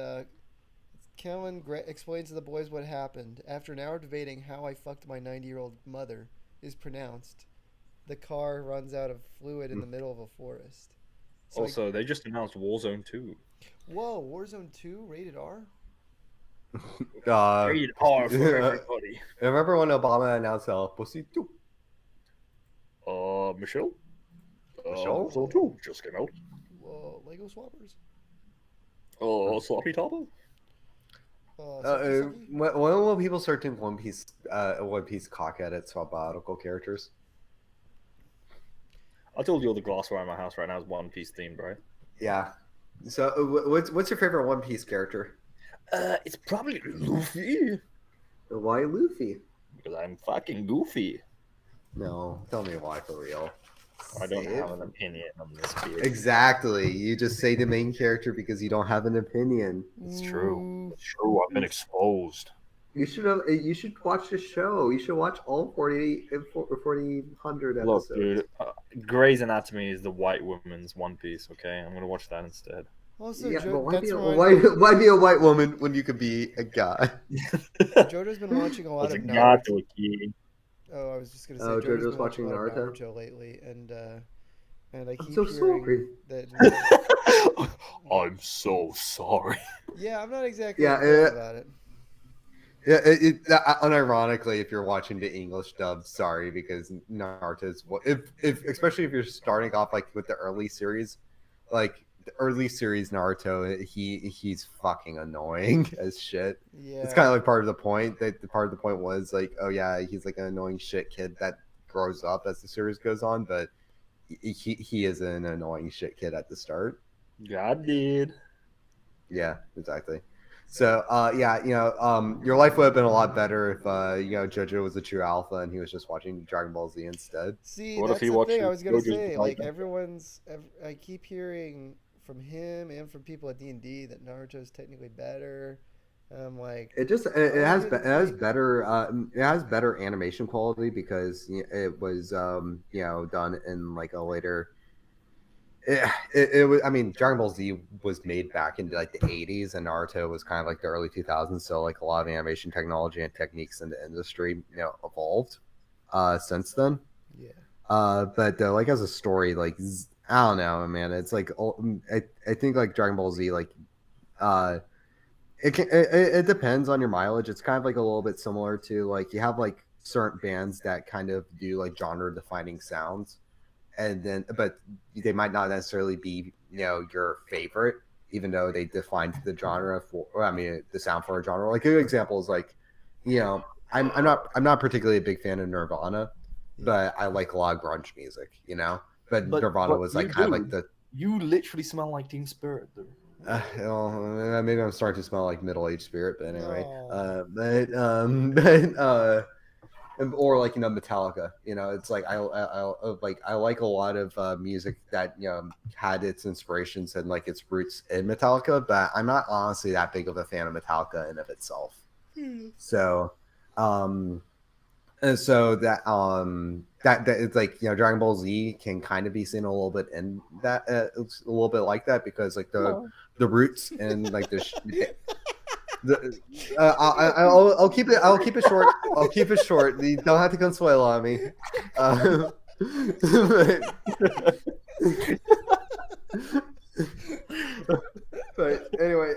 Speaker 1: Kellen explains to the boys what happened. After an hour debating how I fucked my 90-year-old mother is pronounced, the car runs out of fluid in the middle of a forest. So
Speaker 4: Also, they just announced Warzone 2.
Speaker 1: whoa, Warzone 2, rated R?
Speaker 4: Rated R for everybody.
Speaker 3: Remember when Obama announced Pussy 2?
Speaker 4: Michelle?
Speaker 3: Michelle?
Speaker 4: Warzone 2 just came out.
Speaker 1: Whoa, Lego Swappers?
Speaker 4: Sloppy Topper?
Speaker 1: Sucky?
Speaker 3: When will people start doing One Piece cock edits for biological characters?
Speaker 4: I told you all the glassware in my house right now is One Piece themed, right?
Speaker 3: Yeah. So, what's your favorite One Piece character?
Speaker 4: It's probably Luffy.
Speaker 3: Why Luffy?
Speaker 4: Because I'm fucking goofy.
Speaker 3: No, tell me why for real.
Speaker 4: I don't
Speaker 3: Say it.
Speaker 4: have an opinion on this beard.
Speaker 3: Exactly. You just say the main character because you don't have an opinion.
Speaker 4: It's true. It's true. I've been exposed.
Speaker 3: You should watch the show. You should watch all 4,100 episodes.
Speaker 4: Look, dude, Grey's Anatomy is the white woman's One Piece. Okay, I'm gonna watch that instead.
Speaker 1: Also,
Speaker 3: Yeah, but why
Speaker 1: that's
Speaker 3: be,
Speaker 1: why
Speaker 3: why be a white woman when you could be a guy?
Speaker 1: JoJo's been watching a lot
Speaker 4: It's
Speaker 1: of
Speaker 4: a
Speaker 1: Naruto.
Speaker 4: gato kid.
Speaker 1: Oh, I was just gonna say
Speaker 3: Oh,
Speaker 1: JoJo's
Speaker 3: JoJo's
Speaker 1: been
Speaker 3: watching
Speaker 1: watching a lot of
Speaker 3: Naruto?
Speaker 1: Naruto lately, and and I
Speaker 3: I'm
Speaker 1: keep
Speaker 3: so
Speaker 1: hearing
Speaker 3: sorry.
Speaker 1: that.
Speaker 4: I'm so sorry.
Speaker 1: Yeah, I'm not exactly
Speaker 3: Yeah,
Speaker 1: thrilled about it.
Speaker 3: Yeah, unironically, if you're watching the English dub, sorry, because Naruto's if especially if you're starting off like with the early series, like the early series Naruto, he's fucking annoying as shit. It's kind
Speaker 1: Yeah.
Speaker 3: of like part of the point. That the part of the point was like, oh yeah, he's like an annoying shit kid that grows up as the series goes on, but he is an annoying shit kid at the start.
Speaker 4: God did.
Speaker 3: Yeah, exactly. So, yeah, your life would have been a lot better if, JoJo was a true alpha and he was just watching Dragon Ball Z instead.
Speaker 1: See,
Speaker 4: What if
Speaker 1: that's
Speaker 4: he
Speaker 1: the thing I
Speaker 4: watches
Speaker 1: was gonna
Speaker 4: JoJo's
Speaker 1: say.
Speaker 4: Bizarre
Speaker 1: Like
Speaker 4: Adventure?
Speaker 1: I keep hearing from him and from people at D&D that Naruto's technically better. I'm like,
Speaker 3: It
Speaker 1: I'll
Speaker 3: has
Speaker 1: hear the
Speaker 3: it has
Speaker 1: thing.
Speaker 3: better animation quality because it was done in like a later. It was. I mean, Dragon Ball Z was made back in like the '80s, and Naruto was kind of like the early 2000s. So like a lot of animation technology and techniques in the industry, evolved since then.
Speaker 1: Yeah.
Speaker 3: But like as a story, like I don't know, man. It's like I think like Dragon Ball Z, like uh, it depends on your mileage. It's kind of like a little bit similar to like you have like certain bands that kind of do like genre defining sounds, and then but they might not necessarily be your favorite, even though they defined the genre for. Or, I mean, the sound for a genre. Like a good example is like, I'm not particularly a big fan of Nirvana, but I like a lot of grunge music. But Nirvana was like kind of like the.
Speaker 4: You literally smell like Team Spirit, dude.
Speaker 3: Maybe I'm starting to smell like middle-aged spirit, but anyway.
Speaker 1: No.
Speaker 3: Or like Metallica. It's like I like a lot of music that had its inspirations and like its roots in Metallica, but I'm not honestly that big of a fan of Metallica in of itself. So, and so that it's like Dragon Ball Z can kind of be seen a little bit in that it's a little bit like that because like the roots and like I'll keep it short. I'll keep it short. You don't have to come spoil on me. But anyway,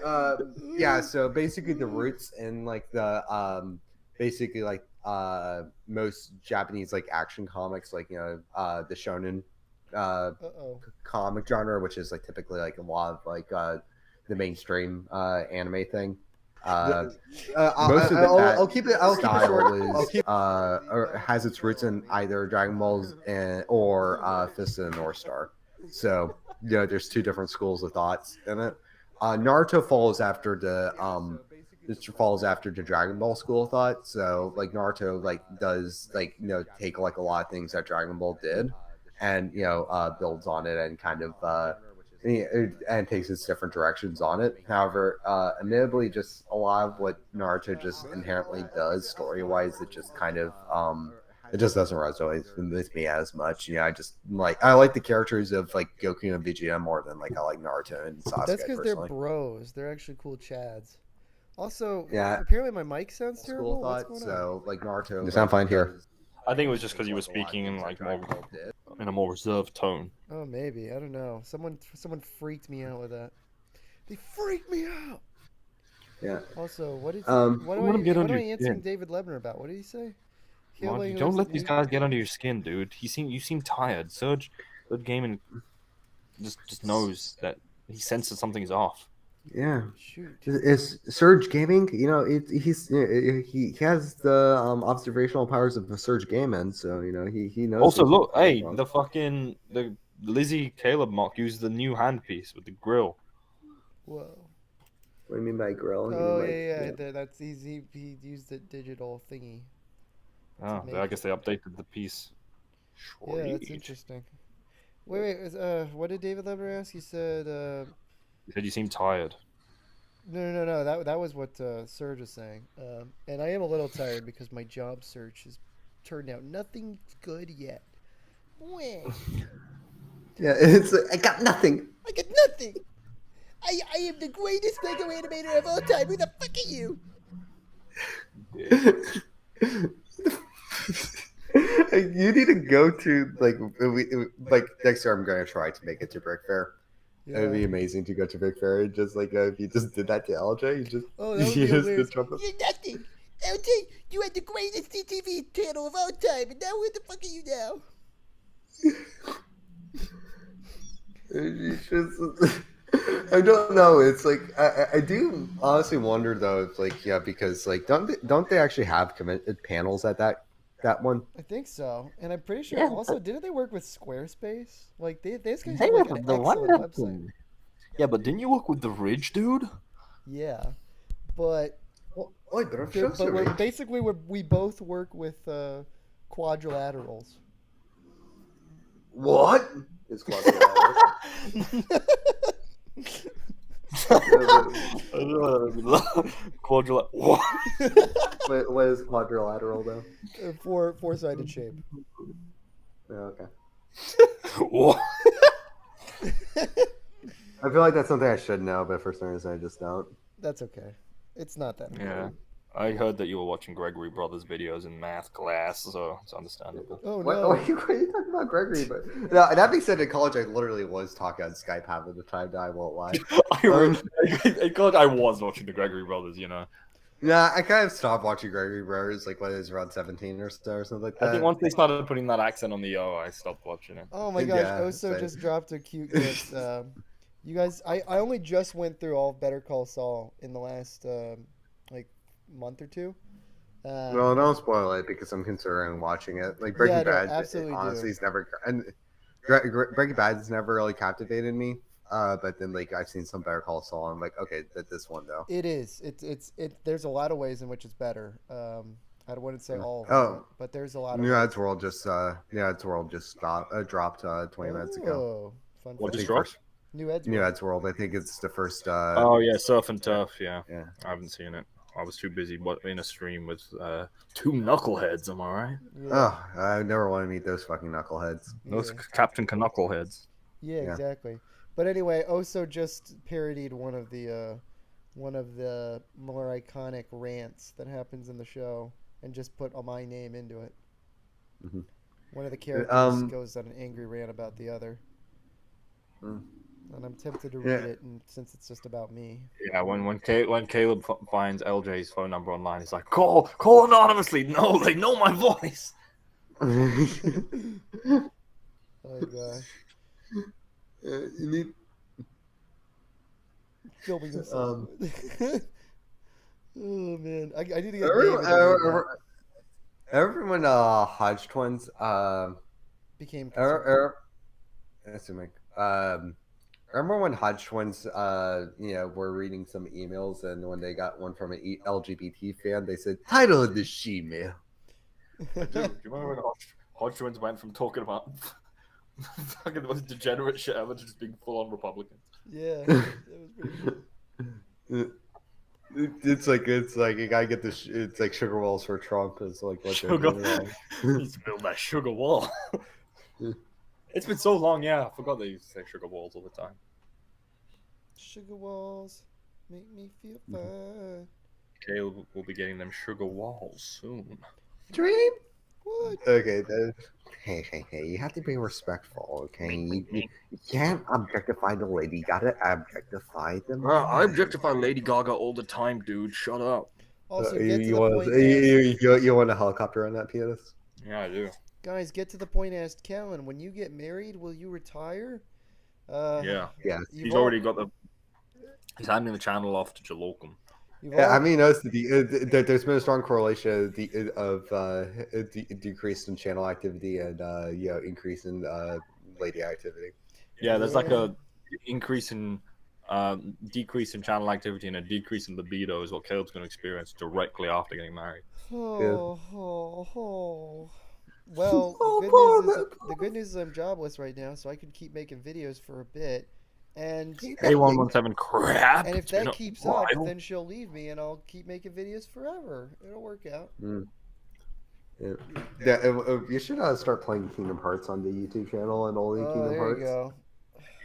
Speaker 3: yeah. So basically, the roots and like the basically like most Japanese like action comics, like the shonen comic genre, which is like typically like a lot of like the mainstream anime thing. Most of I'll keep it short. Or has its roots in either Dragon Balls or Fist of the North Star. So there's two different schools of thoughts in it. Naruto follows after the Dragon Ball school of thought. So like Naruto like does like take like a lot of things that Dragon Ball did, and builds on it and kind of and takes its different directions on it. However, admittedly, just a lot of what Naruto just inherently does story-wise, it just kind of it just doesn't resonate with me as much. I like the characters of like Goku and Vegeta more than like I like Naruto and Sasuke.
Speaker 1: That's because they're
Speaker 3: personally.
Speaker 1: bros. They're actually cool chads. Also,
Speaker 3: Yeah.
Speaker 1: apparently my mic sounds terrible.
Speaker 3: School
Speaker 1: What's
Speaker 3: thought,
Speaker 1: going on?
Speaker 3: so like Naruto.
Speaker 2: You sound fine here.
Speaker 4: I think it was just because you were speaking in like more in a more reserved tone.
Speaker 1: Oh, maybe. I don't know. Someone freaked me out with that. They freaked me out.
Speaker 3: Yeah.
Speaker 1: Also, what
Speaker 4: let 'em get
Speaker 1: what
Speaker 4: under
Speaker 1: am I
Speaker 4: your
Speaker 1: answering
Speaker 4: skin.
Speaker 1: David Lebner about? What did he say?
Speaker 4: Mark, you don't let these guys get under your skin, dude. You seem tired. Surge Gaming just knows that he senses something's off.
Speaker 3: Yeah.
Speaker 1: Shoot.
Speaker 3: Is Surge Gaming? He has the observational powers of the Surge Gaming, so he knows.
Speaker 4: Also, look, hey, the Lizzie Caleb mock used the new handpiece with the grill.
Speaker 1: Whoa.
Speaker 3: What do you mean by grill?
Speaker 1: Oh yeah. That's easy. He used the digital thingy.
Speaker 4: Oh, I guess they updated the piece.
Speaker 1: Yeah, that's interesting. Wait. What did David Lebner ask? He said.
Speaker 4: He said you seem tired.
Speaker 1: No. That was what Serge was saying. And I am a little tired because my job search has turned out nothing good yet. Wah.
Speaker 3: Yeah, it's I got nothing.
Speaker 1: I got nothing. I am the greatest Lego animator of all time. Who the fuck are you?
Speaker 3: You need to go to like next year. I'm gonna try to make it to Brick Fair. It'd be amazing to go to Brick Fair. Just like if you just did that to LJ, you just
Speaker 1: Oh, that would
Speaker 3: you
Speaker 1: be
Speaker 3: just
Speaker 1: hilarious.
Speaker 3: did Trump.
Speaker 1: You're nothing. LJ, you had the greatest CTV channel of all time, and now where the fuck are you now?
Speaker 3: It's just, I don't know. It's like I do honestly wonder though. It's like because like don't they actually have committed panels at that one?
Speaker 1: I think so, and I'm pretty sure
Speaker 5: Yeah,
Speaker 1: also didn't they work with Squarespace? Like these guys
Speaker 5: They
Speaker 1: have like
Speaker 5: were
Speaker 1: an
Speaker 5: the one
Speaker 1: excellent
Speaker 5: that.
Speaker 1: website.
Speaker 5: Yeah, but didn't you work with the Ridge dude?
Speaker 1: Yeah, but
Speaker 3: Oi, but I'm sure
Speaker 1: we both work with quadrilaterals.
Speaker 3: What? It's quadrilateral.
Speaker 5: Quadrilateral. What?
Speaker 3: What is quadrilateral though?
Speaker 1: Four-sided shape.
Speaker 3: Yeah, okay.
Speaker 5: What?
Speaker 3: I feel like that's something I should know, but for some reason I just don't.
Speaker 1: That's okay. It's not that.
Speaker 4: Yeah. I heard that you were watching Gregory Brothers videos in math class, so it's understandable.
Speaker 1: Oh
Speaker 3: What,
Speaker 1: no.
Speaker 3: what are you talking about, Gregory? But no, that being said, in college I literally was talking on Skype half of the time. I won't lie.
Speaker 4: I was watching the Gregory Brothers, you know.
Speaker 3: Yeah, I kind of stopped watching Gregory Brothers like when I was around 17 or so, or something like that.
Speaker 4: I think once they started putting that accent on the O, I stopped watching it.
Speaker 1: Oh my gosh!
Speaker 3: Yeah,
Speaker 1: Oso
Speaker 3: same.
Speaker 1: just dropped a cute gift. You guys, I only just went through all of Better Call Saul in the last like month or two.
Speaker 3: Well, don't spoil it because I'm considering watching it. Like Breaking
Speaker 1: Yeah, no,
Speaker 3: Bad,
Speaker 1: absolutely
Speaker 3: honestly,
Speaker 1: do.
Speaker 3: it's never and Breaking Bad has never really captivated me. But then like I've seen some Better Call Saul, and I'm like, okay, this one though.
Speaker 1: It is. It's. There's a lot of ways in which it's better. I wouldn't say all of
Speaker 3: Oh.
Speaker 1: them, but there's a lot of.
Speaker 3: New
Speaker 1: ways.
Speaker 3: Ads World just dropped 20 minutes ago.
Speaker 1: Oh, fun.
Speaker 4: What
Speaker 1: fact.
Speaker 4: just dropped?
Speaker 1: New Ed's.
Speaker 3: New Ads World, I think it's the first.
Speaker 4: Oh yeah, Surf and Turf. Yeah,
Speaker 3: Yeah.
Speaker 4: I haven't seen it. I was too busy in a stream with two knuckleheads. Am I right?
Speaker 1: Yeah.
Speaker 3: Oh, I never want to meet those fucking knuckleheads.
Speaker 4: Those
Speaker 1: Yeah.
Speaker 4: Captain Knuckleheads.
Speaker 1: Yeah,
Speaker 3: Yeah.
Speaker 1: exactly. But anyway, Oso just parodied one of the more iconic rants that happens in the show, and just put my name into it.
Speaker 3: Mhm.
Speaker 1: One of the characters
Speaker 3: Um,
Speaker 1: goes on an angry rant about the other,
Speaker 3: Mm.
Speaker 1: and I'm tempted to
Speaker 3: Yeah.
Speaker 1: read it, and since it's just about me.
Speaker 4: Yeah, when Caleb finds LJ's phone number online, he's like, call anonymously. No, they know my voice.
Speaker 1: Oh gosh,
Speaker 3: You need.
Speaker 1: filming this. Oh man, I need to get
Speaker 3: Everyone,
Speaker 1: David to read that.
Speaker 3: everyone, Hodge twins,
Speaker 1: Became
Speaker 3: assuming, remember when Hodge twins, were reading some emails, and when they got one from an LGBT fan, they said, "Title of this she-mail."
Speaker 4: Do you remember when Hodge twins went from talking about fucking the most degenerate shit ever to just being full on Republicans?
Speaker 1: Yeah, that was pretty good.
Speaker 3: It's like you gotta get this. It's like sugar walls for Trump. It's like what they're
Speaker 4: Sugar.
Speaker 3: doing.
Speaker 4: Needs to build that sugar wall. It's been so long, yeah. I forgot they used to say sugar walls all the time.
Speaker 1: Sugar walls make me feel fine.
Speaker 4: Caleb will be getting them sugar walls soon.
Speaker 3: Dream.
Speaker 1: What?
Speaker 3: Okay, hey, you have to be respectful, okay? You can't objectify the lady, you gotta objectify them.
Speaker 4: I objectify Lady Gaga all the time, dude. Shut up.
Speaker 1: Also,
Speaker 3: you,
Speaker 1: get to
Speaker 3: you
Speaker 1: the
Speaker 3: want
Speaker 1: point. Asked,
Speaker 3: you want a helicopter on that pianist?
Speaker 4: Yeah, I do.
Speaker 1: guys, get to the point. Asked Callan, when you get married, will you retire?
Speaker 4: Yeah.
Speaker 3: Yeah.
Speaker 1: You've
Speaker 4: He's
Speaker 1: al-
Speaker 4: already got the. He's handing the channel off to Jalocum.
Speaker 1: you've
Speaker 3: Yeah,
Speaker 1: al-
Speaker 3: I mean, notice there's been a strong correlation of decrease in channel activity and increase in lady activity.
Speaker 4: Yeah, there's like a decrease in channel activity and a decrease in libido is what Caleb's going to experience directly after getting married.
Speaker 1: Oh, oh, oh. Well, the good news is I'm jobless right now, so I can keep making videos for a bit. And
Speaker 4: A117 crap.
Speaker 1: if
Speaker 4: It's been
Speaker 1: that
Speaker 4: a
Speaker 1: keeps up,
Speaker 4: while.
Speaker 1: then she'll leave me, and I'll keep making videos forever. It'll work out.
Speaker 3: You should start playing Kingdom Hearts on the YouTube channel and only
Speaker 1: Oh,
Speaker 3: Kingdom
Speaker 1: there
Speaker 3: Hearts.
Speaker 1: you go.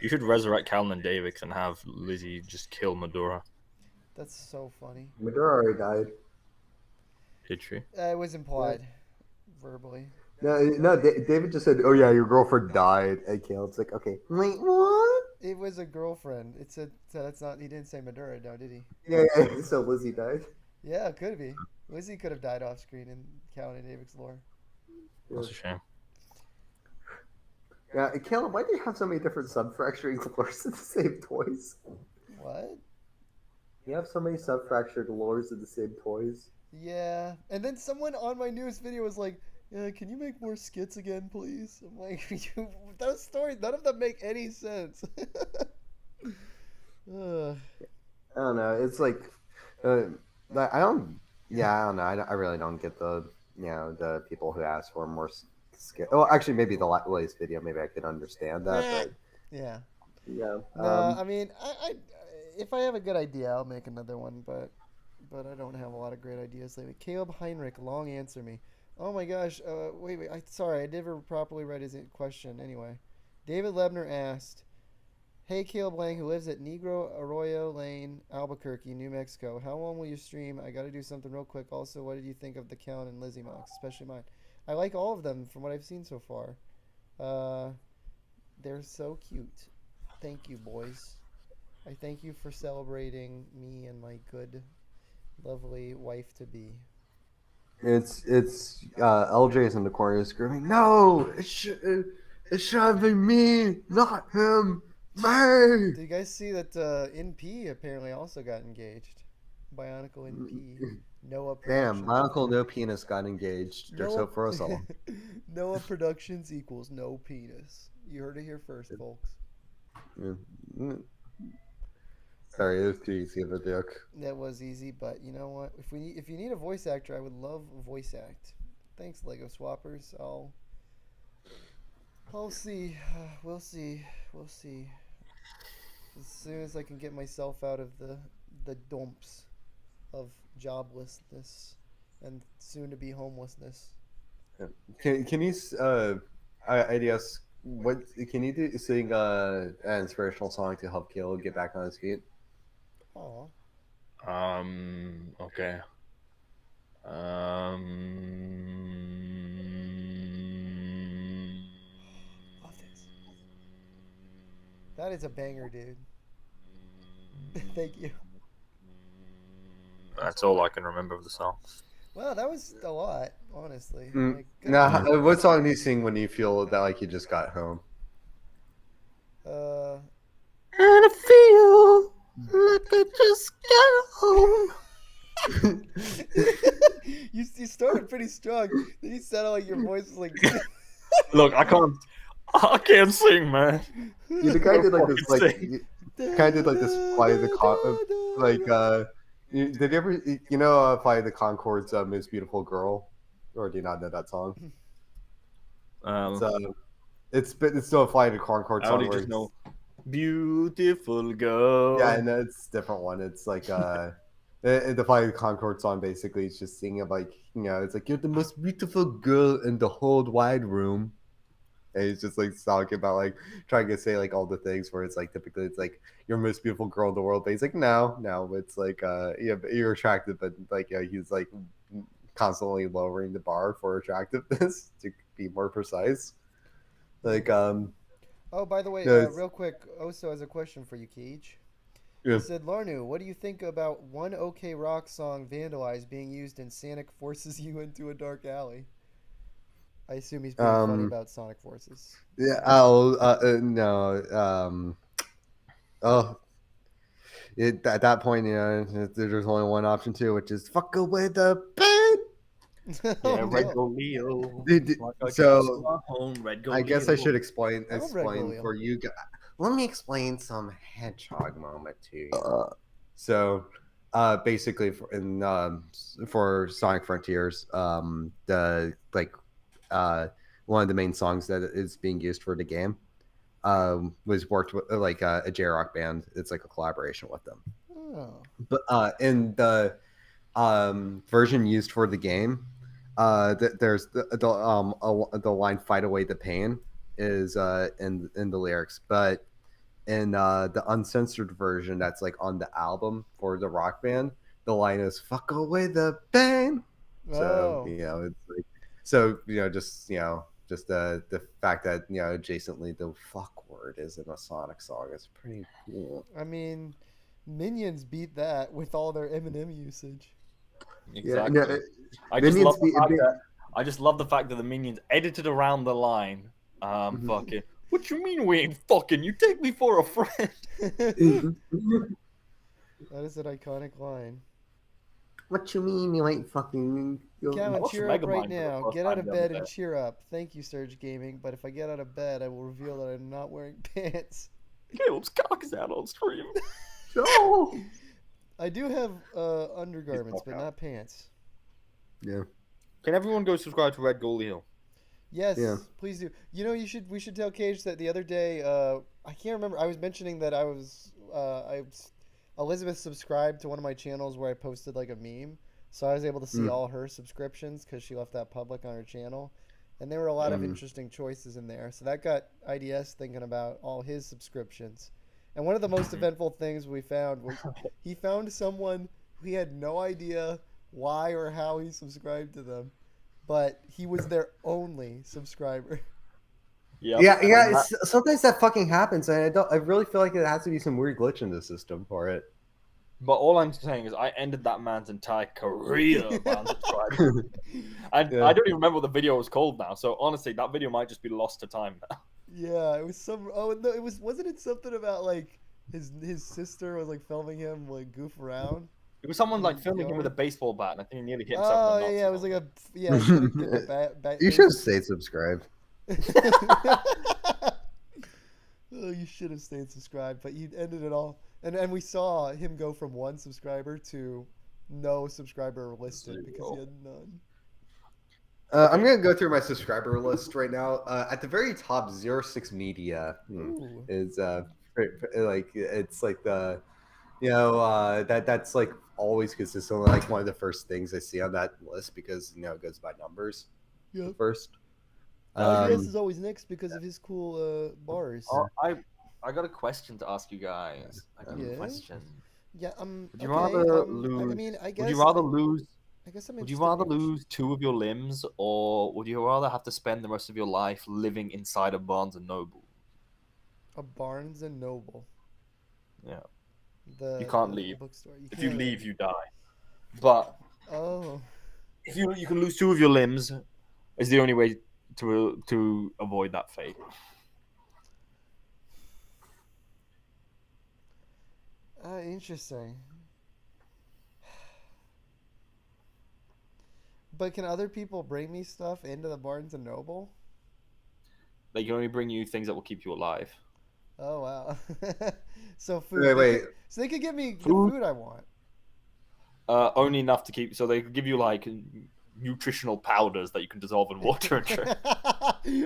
Speaker 4: You should resurrect Callan and Davix and have Lizzie just kill Madura.
Speaker 1: That's so funny.
Speaker 3: Madura already died.
Speaker 4: Did she?
Speaker 1: It was implied, verbally.
Speaker 3: David just said, "Oh yeah, your girlfriend died." And Caleb's like, "Okay, wait, what?"
Speaker 1: It was a girlfriend. It said so that's not. He didn't say Madura, no, did he?
Speaker 3: Yeah. So Lizzie died.
Speaker 1: Yeah, it could be. Lizzie could have died off screen in Calvin and David's lore.
Speaker 4: That's a shame.
Speaker 3: Yeah, Caleb, why do you have so many different subfracturing lores in the same toys?
Speaker 1: What?
Speaker 3: You have so many subfractured lores in the same toys.
Speaker 1: Yeah. And then someone on my newest video was like, can you make more skits again, please? I'm like, those stories, none of them make any sense. Ugh.
Speaker 3: I don't know. It's like, uh, I don't. Yeah, I don't know. I really don't get the people who ask for more skill. Oh, actually, maybe the latest video, maybe I could understand that, but
Speaker 1: Yeah.
Speaker 3: yeah.
Speaker 1: No, I mean, if I have a good idea, I'll make another one, but I don't have a lot of great ideas lately. Caleb Heinrich, long answer me. Oh my gosh, wait, sorry, I never properly read his question. Anyway, David Lebner asked, "Hey Caleb Lang, who lives at Negro Arroyo Lane, Albuquerque, New Mexico. How long will you stream? I got to do something real quick. Also, what did you think of the Count and Lizzie Mox, especially mine? I like all of them from what I've seen so far. They're so cute. Thank you, boys. I thank you for celebrating me and my good, lovely wife to be."
Speaker 3: It's LJ's in the corner screaming, "No, it should have been me, not him, me."
Speaker 1: Did you guys see that NP apparently also got engaged? Bionicle NP. Noah
Speaker 3: Damn,
Speaker 1: Productions.
Speaker 3: my uncle No Penis got engaged. There's hope for us all.
Speaker 1: Noah Productions equals no penis. You heard it here first, folks.
Speaker 3: Yeah. Sorry, it was too easy of a joke.
Speaker 1: That was easy, but you know what? If you need a voice actor, I would love a voice act. Thanks, Lego Swappers. I'll see. We'll see. We'll see. As soon as I can get myself out of the dumps of joblessness and soon to be homelessness.
Speaker 3: Can you ideas? What can you do? Sing an inspirational song to help Caleb get back on his feet?
Speaker 1: Aw.
Speaker 4: Okay.
Speaker 1: Love this. That is a banger, dude. Thank you.
Speaker 4: That's all I can remember of the song.
Speaker 1: Wow, that was a lot, honestly.
Speaker 3: Mm.
Speaker 1: Like, good
Speaker 3: Now,
Speaker 1: job.
Speaker 3: what song do you sing when you feel that like you just got home?
Speaker 5: And I feel like I just got home.
Speaker 1: you started pretty strong. Then you sounded like your voice was like.
Speaker 4: Look, I can't sing, man.
Speaker 3: The guy did like this, like
Speaker 4: Sing.
Speaker 3: kind of did like this fly the did you ever Fly the Concorde's Most Beautiful Girl, or do you not know that song? It's still a Fly the Concorde
Speaker 4: I
Speaker 3: song.
Speaker 4: only just know beautiful girl.
Speaker 3: Yeah, and it's a different one. It's like the Fly the Concorde song basically is just singing like it's like, "You're the most beautiful girl in the whole wide room." And he's just like talking about like trying to say like all the things where it's like typically it's like "You're the most beautiful girl in the world," but he's like, no, it's like you're attractive, but like he's like constantly lowering the bar for attractiveness to be more precise. Like
Speaker 1: Oh, by the way,
Speaker 3: no,
Speaker 1: real quick, Oso has a question for you, Cage.
Speaker 3: yeah.
Speaker 1: He said, "Larnu, what do you think about one OK Rock song, 'Vandalize,' being used in Sonic Forces You into a Dark Alley?" I assume he's being funny about Sonic Forces.
Speaker 3: Yeah. No. At that point, there's only one option too, which is "fuck away the bed."
Speaker 1: Oh,
Speaker 4: Yeah, Red
Speaker 1: no.
Speaker 4: Goleo.
Speaker 3: So
Speaker 4: Red
Speaker 3: I guess I should explain
Speaker 1: I love Red Goleo.
Speaker 3: for you guys. Let me explain some hedgehog moment to you. So, basically, for Sonic Frontiers, one of the main songs that is being used for the game was worked with like a J-Rock band. It's like a collaboration with them.
Speaker 1: Oh.
Speaker 3: But in the version used for the game, there's the line "Fight away the pain" is in the lyrics, but in the uncensored version that's like on the album for the Rock Band, the line is "fuck away the pain." So
Speaker 1: Oh.
Speaker 3: it's like So just just the fact that adjacently the fuck word is in a Sonic song is pretty cool.
Speaker 1: I mean, Minions beat that with all their Eminem usage.
Speaker 4: Exactly.
Speaker 3: Yeah, no,
Speaker 4: I just love the fact
Speaker 3: beat-
Speaker 4: that the minions edited around the line. Fucking. What you mean we ain't fucking? You take me for a friend.
Speaker 1: That is an iconic line.
Speaker 3: What you mean you ain't fucking?
Speaker 1: Calvin,
Speaker 4: watched
Speaker 1: cheer up
Speaker 4: Megamind
Speaker 1: right
Speaker 4: for the
Speaker 1: now.
Speaker 4: first
Speaker 1: Get out
Speaker 4: time
Speaker 1: of
Speaker 4: the
Speaker 1: bed
Speaker 4: other
Speaker 1: and
Speaker 4: day.
Speaker 1: cheer up. Thank you, Surge Gaming. But if I get out of bed, I will reveal that I'm not wearing pants.
Speaker 4: Caleb's cock is out on stream.
Speaker 3: No.
Speaker 1: I do have undergarments, but not pants.
Speaker 3: Yeah.
Speaker 4: Can everyone go subscribe to Red Goalie Hill?
Speaker 1: Yes,
Speaker 3: Yeah.
Speaker 1: please do. We should tell Cage that the other day, I can't remember. I was mentioning that Elizabeth subscribed to one of my channels where I posted like a meme, so I was able to see all her subscriptions because she left that public on her channel, and there were a lot of interesting choices in there. So that got IDS thinking about all his subscriptions, and one of the most eventful things we found was he found someone who he had no idea why or how he subscribed to them, but he was their only subscriber.
Speaker 3: Yeah. Sometimes that fucking happens, and I really feel like it has to be some weird glitch in the system for it.
Speaker 4: But all I'm saying is I ended that man's entire career by unsubscribing. I don't even remember what the video was called now. So honestly, that video might just be lost to time now.
Speaker 1: Yeah, it was some. Oh no, wasn't it something about like his sister was like filming him like goof around?
Speaker 4: It was someone like filming him with a baseball bat, and I think he nearly hit himself.
Speaker 1: Oh
Speaker 4: in the nuts
Speaker 1: yeah,
Speaker 4: or
Speaker 1: it was like
Speaker 4: something.
Speaker 1: a he couldn't get the bat.
Speaker 3: You should have stayed subscribed.
Speaker 1: Oh, you should have stayed subscribed, but you ended it all. And we saw him go from 1 subscriber to no subscriber listed because he had none.
Speaker 3: I'm gonna go through my subscriber list right now. At the very top, 06 Media
Speaker 1: Ooh.
Speaker 3: is like it's like the that's like always consistently like one of the first things I see on that list because it goes by numbers
Speaker 1: Yep.
Speaker 3: first.
Speaker 1: IDS is always next because of his cool bars.
Speaker 4: I got a question to ask you guys. I got
Speaker 1: Yeah?
Speaker 4: a question.
Speaker 1: Yeah.
Speaker 4: Would you
Speaker 1: Okay,
Speaker 4: rather
Speaker 1: I
Speaker 4: lose?
Speaker 1: mean, I guess.
Speaker 4: Would you rather lose?
Speaker 1: I guess I'm
Speaker 4: Would you
Speaker 1: interested in
Speaker 4: rather
Speaker 1: your question.
Speaker 4: lose 2 of your limbs, or would you rather have to spend the rest of your life living inside a Barnes and Noble?
Speaker 1: A Barnes and Noble.
Speaker 4: Yeah.
Speaker 1: The
Speaker 4: You can't
Speaker 1: the
Speaker 4: leave.
Speaker 1: bookstore.
Speaker 4: If you
Speaker 1: can't
Speaker 4: leave, you die. But
Speaker 1: Oh.
Speaker 4: if you can lose 2 of your limbs, is the only way to avoid that fate.
Speaker 1: Interesting. But can other people bring me stuff into the Barnes and Noble?
Speaker 4: They can only bring you things that will keep you alive.
Speaker 1: Oh wow. So food.
Speaker 3: Wait.
Speaker 1: So they could give me the
Speaker 4: Food?
Speaker 1: food I want.
Speaker 4: Only enough to keep. So they could give you like nutritional powders that you can dissolve in water and drink.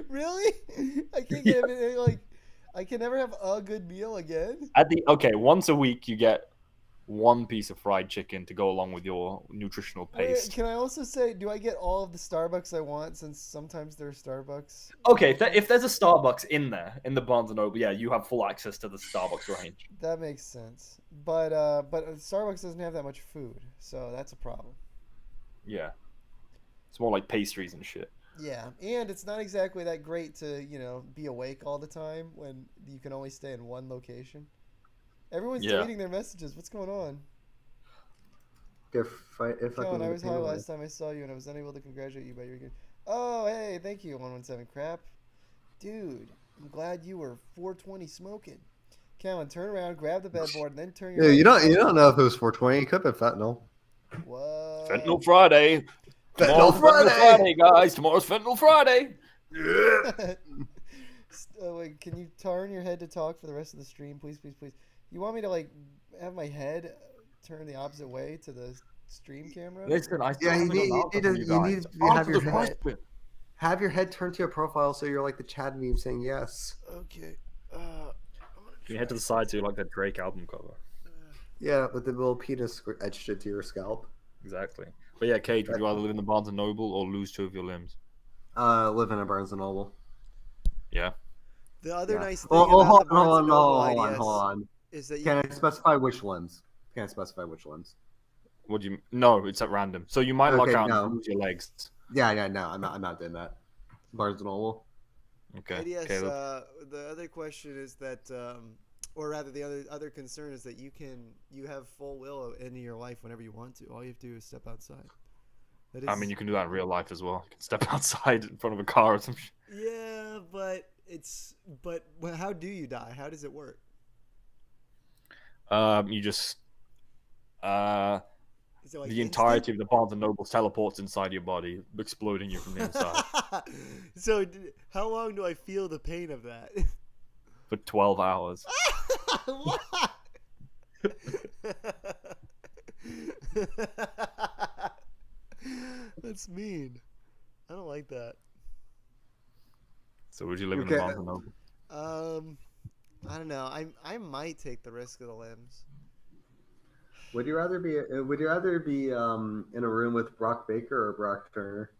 Speaker 1: Really? I can't get anything like. I can never have a good meal again.
Speaker 4: Once a week you get 1 piece of fried chicken to go along with your nutritional
Speaker 1: Wait,
Speaker 4: paste.
Speaker 1: can I also say, do I get all of the Starbucks I want since sometimes there are Starbucks?
Speaker 4: Okay, if there's a Starbucks in there in the Barnes and Noble, yeah, you have full access to the Starbucks range.
Speaker 1: That makes sense. But Starbucks doesn't have that much food, so that's a problem.
Speaker 4: Yeah, it's more like pastries and shit.
Speaker 1: Yeah, and it's not exactly that great to, be awake all the time when you can only stay in one location. Everyone's deleting their messages. What's going on? Colin, I was high last time I saw you, and I was unable to congratulate you by your game. Oh, hey, thank you, 117 Crap. Dude, I'm glad you were 420 smoking. Calvin, turn around, grab the bedboard, and then turn your...
Speaker 3: Yeah, you don't know if it was 420. It could have been fentanyl.
Speaker 1: What?
Speaker 4: Fentanyl Friday.
Speaker 3: Fentanyl Friday,
Speaker 4: guys. Tomorrow's Fentanyl Friday.
Speaker 1: Wait, can you turn your head to talk for the rest of the stream, please, please, please? You want me to like have my head turn the opposite way to the stream camera?
Speaker 4: Listen,
Speaker 3: You need to have your head turned to your profile so you're like the Chad meme saying yes.
Speaker 1: Okay.
Speaker 4: You head to the side so you're like that Drake album cover.
Speaker 3: Yeah, with the little penis etched into your scalp.
Speaker 4: Exactly. But yeah, Cage, would you rather live in the Barnes and Noble or lose 2 of your limbs?
Speaker 3: Live in a Barnes and Noble.
Speaker 4: Yeah.
Speaker 1: The other nice thing
Speaker 3: hold
Speaker 1: about the Barnes and Noble
Speaker 3: on.
Speaker 1: IDS is that you
Speaker 3: Can I specify which limbs?
Speaker 4: What do you? No, it's at random. So you might luck
Speaker 3: Okay,
Speaker 4: out
Speaker 3: no.
Speaker 4: and lose your legs.
Speaker 3: Yeah, no, I'm not doing that. Barnes and Noble.
Speaker 4: Okay.
Speaker 1: And yes,
Speaker 4: Caleb.
Speaker 1: the other question is that, or rather, the other concern is that you have full will in your life whenever you want to. All you have to do is step outside. That is,
Speaker 4: I mean, you can do that in real life as well. You can step outside in front of a car or some shit.
Speaker 1: yeah, but how do you die? How does it work?
Speaker 4: You just
Speaker 1: Is it like
Speaker 4: the entirety of the Barnes and Noble teleports inside your body, exploding you from the inside
Speaker 1: So, how long do I feel the pain of that?
Speaker 4: for 12 hours.
Speaker 1: What? That's mean. I don't like that.
Speaker 4: So would you live in the
Speaker 3: Okay.
Speaker 4: Barnes and Noble?
Speaker 1: I don't know. I might take the risk of the limbs.
Speaker 3: Would you rather be in a room with Brock Baker or Brock Turner?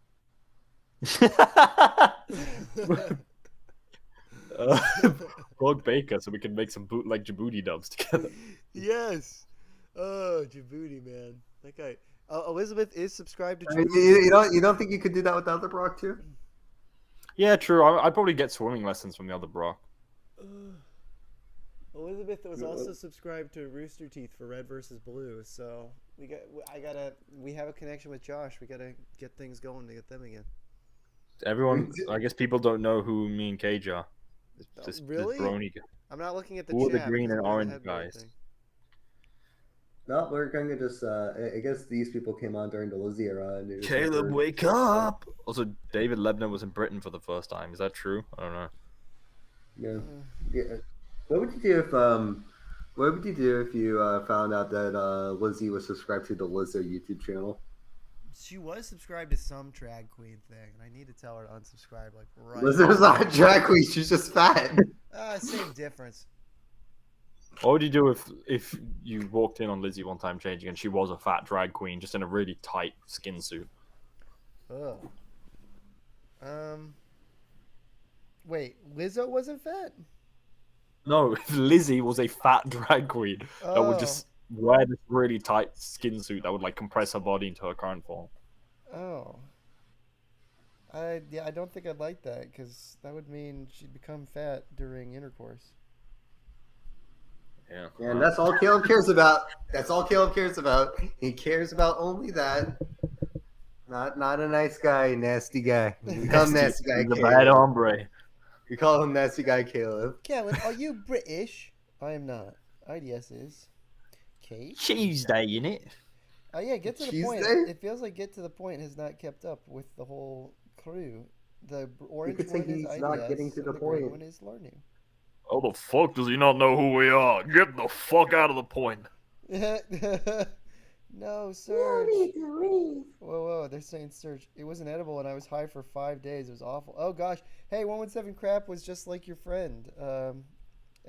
Speaker 4: Brock Baker, so we can make some bootleg Djibouti dubs together.
Speaker 1: Yes. Oh, Djibouti, man. That guy. Elizabeth is subscribed to
Speaker 3: I mean,
Speaker 1: Djibouti.
Speaker 3: you don't think you could do that with the other Brock too?
Speaker 4: Yeah, true. I'd probably get swimming lessons from the other Brock.
Speaker 1: Elizabeth was also subscribed to Rooster Teeth for Red versus Blue, so we have a connection with Josh. We gotta get things going to get them again.
Speaker 4: Everyone, I guess people don't know who me and Cage are. This
Speaker 1: Really?
Speaker 4: brony guy.
Speaker 1: I'm not looking at the
Speaker 4: Who are the
Speaker 1: chat.
Speaker 4: green
Speaker 1: because
Speaker 4: and
Speaker 1: I'm doing
Speaker 4: orange
Speaker 1: the headboard
Speaker 4: guys?
Speaker 1: thing.
Speaker 3: No, we're going to just. I guess these people came on during the Lizzie era. And
Speaker 4: Caleb, wake up! Also, David Lebner was in Britain for the first time. Is that true? I don't know.
Speaker 3: Yeah. What would you do if you found out that Lizzie was subscribed to the Lizzo YouTube channel?
Speaker 1: She was subscribed to some drag queen thing, and I need to tell her to unsubscribe like right.
Speaker 3: Lizzo's not a drag queen. She's just fat.
Speaker 1: Same difference.
Speaker 4: What would you do if you walked in on Lizzie one time changing and she was a fat drag queen just in a really tight skin suit?
Speaker 1: Ugh. Wait, Lizzo wasn't fat?
Speaker 4: No, if Lizzie was a fat drag queen that would just wear this really tight skin suit that would like compress her body into her current form.
Speaker 1: Oh. I don't think I'd like that because that would mean she'd become fat during intercourse.
Speaker 4: Yeah.
Speaker 3: And that's all Caleb cares about. That's all Caleb cares about. He cares about only that. Not a nice guy, nasty guy. We call him nasty guy.
Speaker 4: He's a bad hombre.
Speaker 3: We call him nasty guy Caleb.
Speaker 1: Caleb, are you British? I am not. IDS is. Kate?
Speaker 4: Tuesday, innit?
Speaker 1: Oh yeah, get to the point.
Speaker 3: Tuesday?
Speaker 1: It feels like Get to the Point has not kept up with the whole crew. The orange
Speaker 3: could say
Speaker 1: one is
Speaker 3: he's
Speaker 1: IDS,
Speaker 3: not getting to
Speaker 1: and
Speaker 3: the
Speaker 1: the green
Speaker 3: point.
Speaker 1: one is learning.
Speaker 4: How the fuck does he not know who we are? Get the fuck out of the point.
Speaker 1: No, Serge. Whoa, they're saying Serge. It wasn't edible and I was high for 5 days. It was awful. Oh gosh. Hey, 117 Crap was just like your friend,